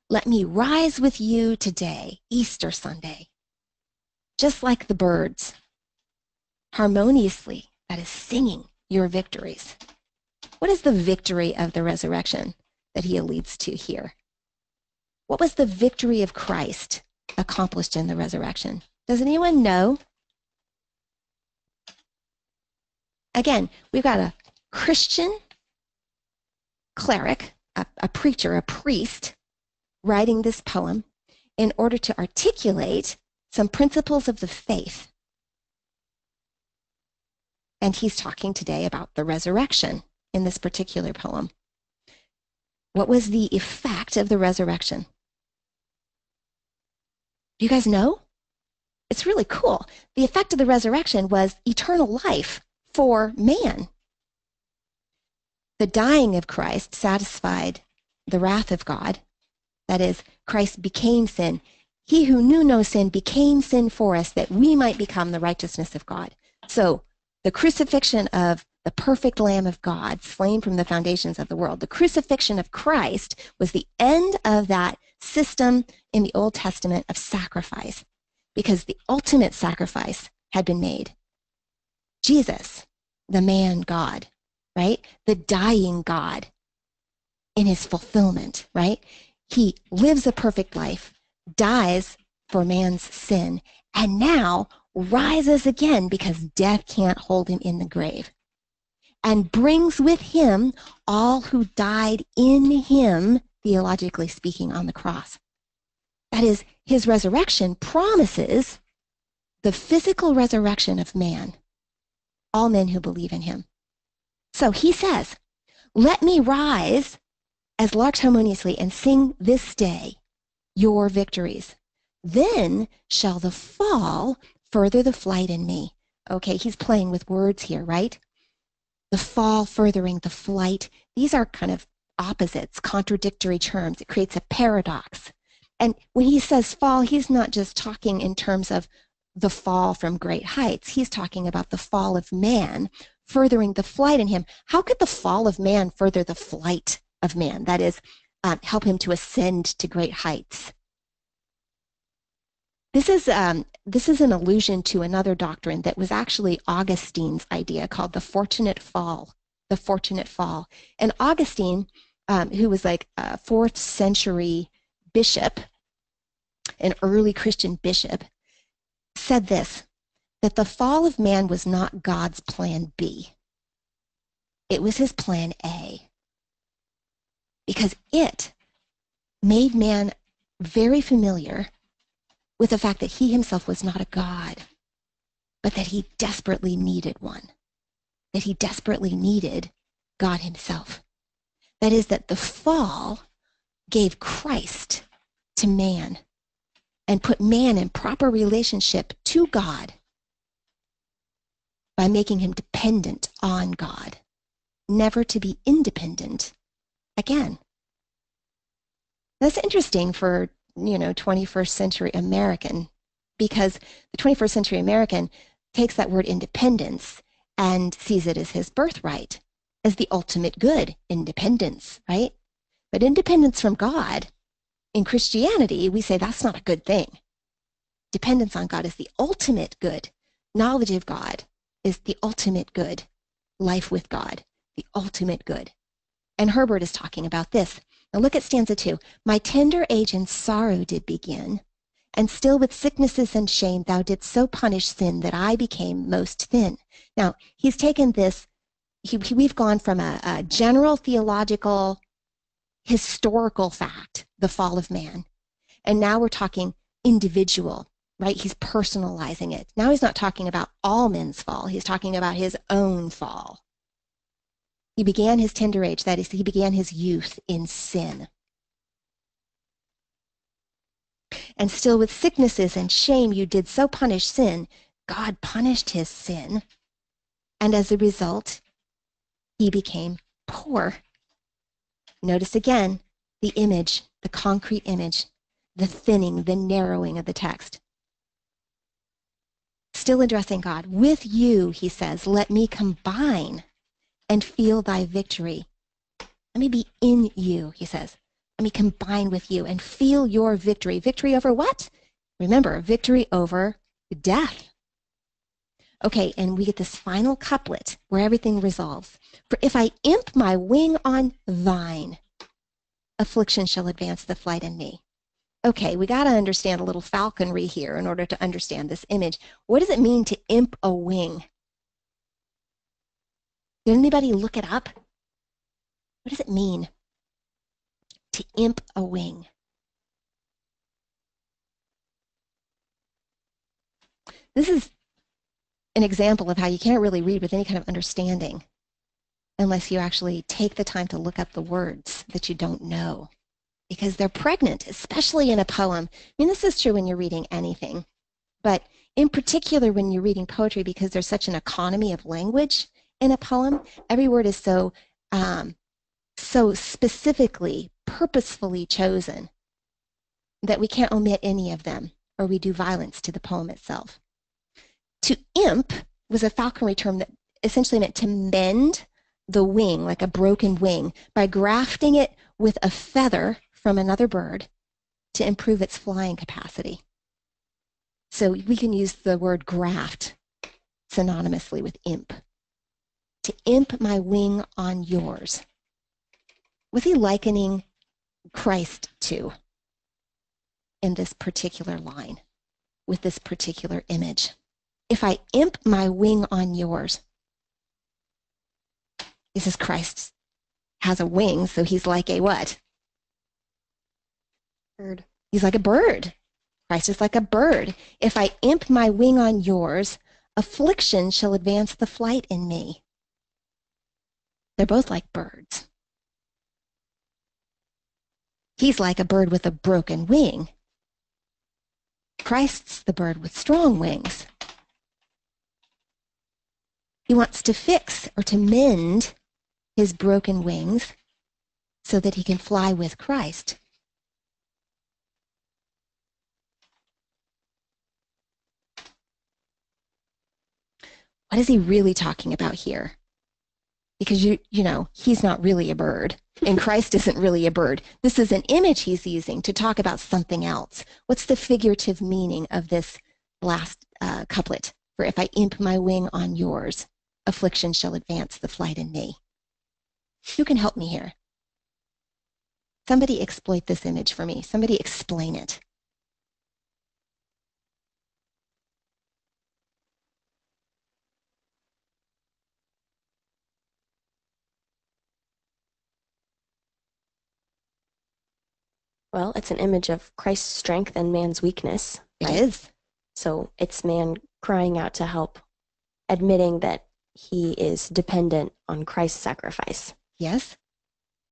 Let me rise with you today, Easter Sunday. Just like the birds, harmoniously, that is singing your victories. What is the victory of the resurrection that he alludes to here? What was the victory of Christ accomplished in the resurrection? Does anyone know? Again, we've got a Christian cleric, a preacher, a priest, writing this poem in order to articulate some principles of the faith. And he's talking today about the resurrection in this particular poem. What was the effect of the resurrection? Do you guys know? It's really cool. The effect of the resurrection was eternal life for man. The dying of Christ satisfied the wrath of God. That is, Christ became sin. He who knew no sin became sin for us that we might become the righteousness of God. So the crucifixion of the perfect Lamb of God, slain from the foundations of the world, the crucifixion of Christ was the end of that system in the Old Testament of sacrifice, because the ultimate sacrifice had been made. Jesus, the man God, right? The dying God in his fulfillment, right? He lives a perfect life, dies for man's sin, and now rises again because death can't hold him in the grave, and brings with him all who died in him, theologically speaking, on the cross. That is, his resurrection promises the physical resurrection of man, all men who believe in him. So he says, let me rise as larks harmoniously and sing this day your victories. Then shall the fall further the flight in me. Okay, he's playing with words here, right? The fall furthering the flight. These are kind of opposites, contradictory terms. It creates a paradox. And when he says fall, he's not just talking in terms of the fall from great heights. He's talking about the fall of man furthering the flight in him. How could the fall of man further the flight of man? That is, help him to ascend to great heights. This is an allusion to another doctrine that was actually Augustine's idea, called the fortunate fall. The fortunate fall. And Augustine, who was like a 4th century bishop, an early Christian bishop, said this, that the fall of man was not God's plan B. It was his plan A. Because it made man very familiar with the fact that he himself was not a God, but that he desperately needed one, that he desperately needed God himself. That is, that the fall gave Christ to man and put man in proper relationship to God by making him dependent on God, never to be independent again. That's interesting for 21st century American, because the 21st century American takes that word independence and sees it as his birthright, as the ultimate good, independence, right? But independence from God, in Christianity, we say that's not a good thing. Dependence on God is the ultimate good, knowledge of God, is the ultimate good, life with God, the ultimate good. And Herbert is talking about this. Now look at stanza 2. My tender age in sorrow did begin, and still with sicknesses and shame thou didst so punish sin that I became most thin. Now, he's taken this, we've gone from a general theological, historical fact, the fall of man, and now we're talking individual, right? He's personalizing it. Now he's not talking about all men's fall. He's talking about his own fall. He began his tender age, that is, he began his youth in sin. And still with sicknesses and shame you did so punish sin. God punished his sin. And as a result, he became poor. Notice again the image, the concrete image, the thinning, the narrowing of the text. Still addressing God. With you, he says, let me combine and feel thy victory. Let me be in you, he says. Let me combine with you and feel your victory. Victory over what? Remember, victory over death. Okay, and we get this final couplet where everything resolves. For if I imp my wing on thine, affliction shall advance the flight in me. Okay, we got to understand a little falconry here in order to understand this image. What does it mean to imp a wing? Did anybody look it up? What does it mean to imp a wing? This is an example of how you can't really read with any kind of understanding unless you actually take the time to look up the words that you don't know, because they're pregnant, especially in a poem. I mean, this is true when you're reading anything, but in particular when you're reading poetry, because there's such an economy of language in a poem. Every word is so specifically, purposefully chosen that we can't omit any of them, or we do violence to the poem itself. To imp was a falconry term that essentially meant to mend the wing, like a broken wing, by grafting it with a feather from another bird to improve its flying capacity. So we can use the word graft synonymously with imp. To imp my wing on yours. What's he likening Christ to in this particular line, with this particular image? If I imp my wing on yours, he says Christ has a wing, so he's like a what? Bird. He's like a bird. Christ is like a bird. If I imp my wing on yours, affliction shall advance the flight in me. They're both like birds. He's like a bird with a broken wing. Christ's the bird with strong wings. He wants to fix or to mend his broken wings so that he can fly with Christ. What is he really talking about here? Because you know, he's not really a bird, and Christ isn't really a bird. This is an image he's using to talk about something else. What's the figurative meaning of this last couplet? For if I imp my wing on yours, affliction shall advance the flight in me. Who can help me here? Somebody exploit this image for me. Somebody explain it. Well, it's an image of Christ's strength and man's weakness. It right? is. So it's man crying out to help, admitting that he is dependent on Christ's sacrifice. Yes.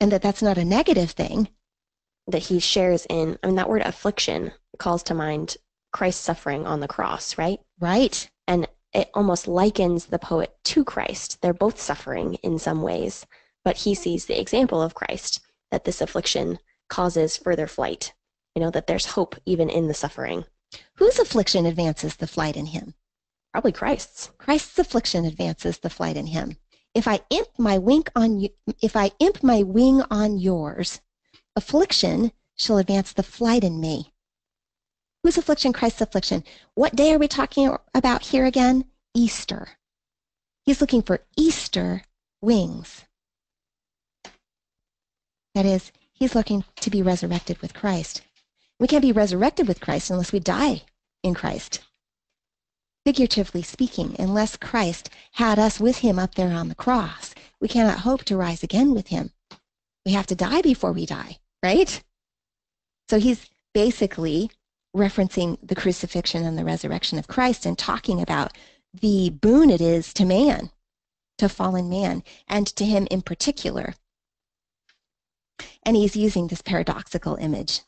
And that's not a negative thing. That he shares in, I mean, that word affliction calls to mind Christ's suffering on the cross, right? Right. And it almost likens the poet to Christ. They're both suffering in some ways, but he sees the example of Christ, that this affliction causes further flight, that there's hope even in the suffering. Whose affliction advances the flight in him? Probably Christ's. Christ's affliction advances the flight in him. If I imp my wing on yours, affliction shall advance the flight in me. Whose affliction? Christ's affliction. What day are we talking about here again? Easter. He's looking for Easter wings. That is, he's looking to be resurrected with Christ. We can't be resurrected with Christ unless we die in Christ. Figuratively speaking, unless Christ had us with him up there on the cross, we cannot hope to rise again with him. We have to die before we die, right? So he's basically referencing the crucifixion and the resurrection of Christ and talking about the boon it is to man, to fallen man, and to him in particular. And he's using this paradoxical image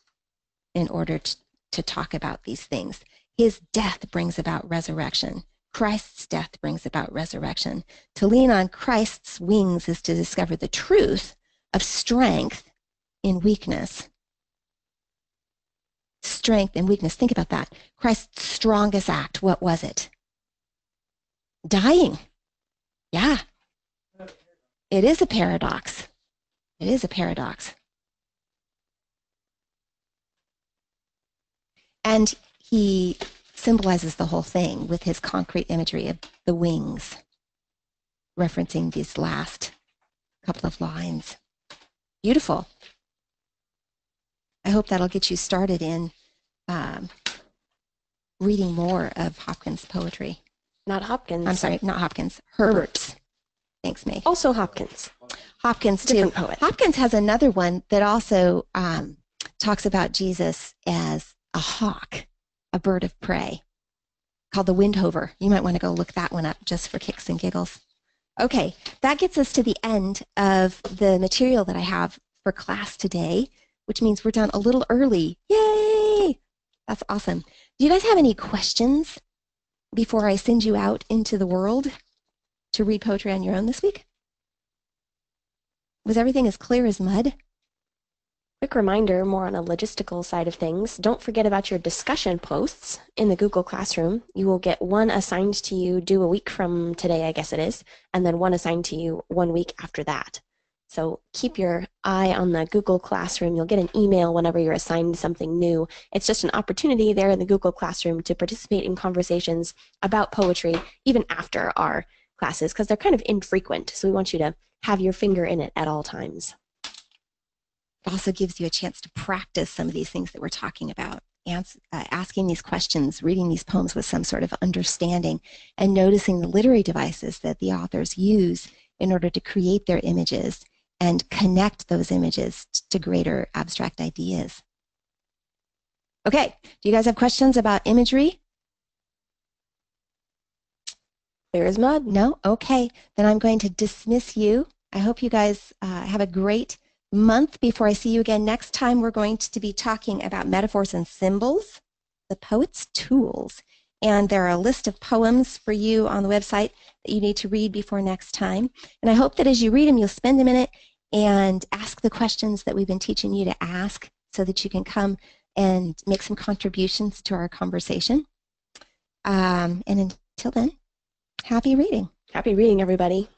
in order to talk about these things. His death brings about resurrection. Christ's death brings about resurrection. To lean on Christ's wings is to discover the truth of strength in weakness. Strength and weakness. Think about that. Christ's strongest act, what was it? Dying. Yeah. It is a paradox. It is a paradox. And he symbolizes the whole thing with his concrete imagery of the wings, referencing these last couple of lines. Beautiful. I hope that'll get you started in reading more of Hopkins' poetry. Not Hopkins. I'm sorry, not Hopkins. Herbert's. Thanks, Meg. Also Hopkins. Hopkins, too. Different poet. Hopkins has another one that also talks about Jesus as a hawk, a bird of prey, called the Windhover. You might want to go look that one up just for kicks and giggles. Okay, that gets us to the end of the material that I have for class today, which means we're done a little early. Yay! That's awesome. Do you guys have any questions before I send you out into the world to read poetry on your own this week? Was everything as clear as mud? Quick reminder, more on a logistical side of things, don't forget about your discussion posts in the Google Classroom. You will get one assigned to you due a week from today, I guess it is, and then one assigned to you 1 week after that. So keep your eye on the Google Classroom. You'll get an email whenever you're assigned something new. It's just an opportunity there in the Google Classroom to participate in conversations about poetry, even after our classes, because they're kind of infrequent. So we want you to have your finger in it at all times. It also gives you a chance to practice some of these things that we're talking about, asking these questions, reading these poems with some sort of understanding, and noticing the literary devices that the authors use in order to create their images and connect those images to greater abstract ideas. Okay, do you guys have questions about imagery? Clear as mud. No? Okay, then I'm going to dismiss you. I hope you guys have a great month. Before I see you again next time, we're going to be talking about metaphors and symbols, the poet's tools. And there are a list of poems for you on the website that you need to read before next time. And I hope that as you read them, you'll spend a minute and ask the questions that we've been teaching you to ask so that you can come and make some contributions to our conversation. And until then, happy reading. Happy reading, everybody.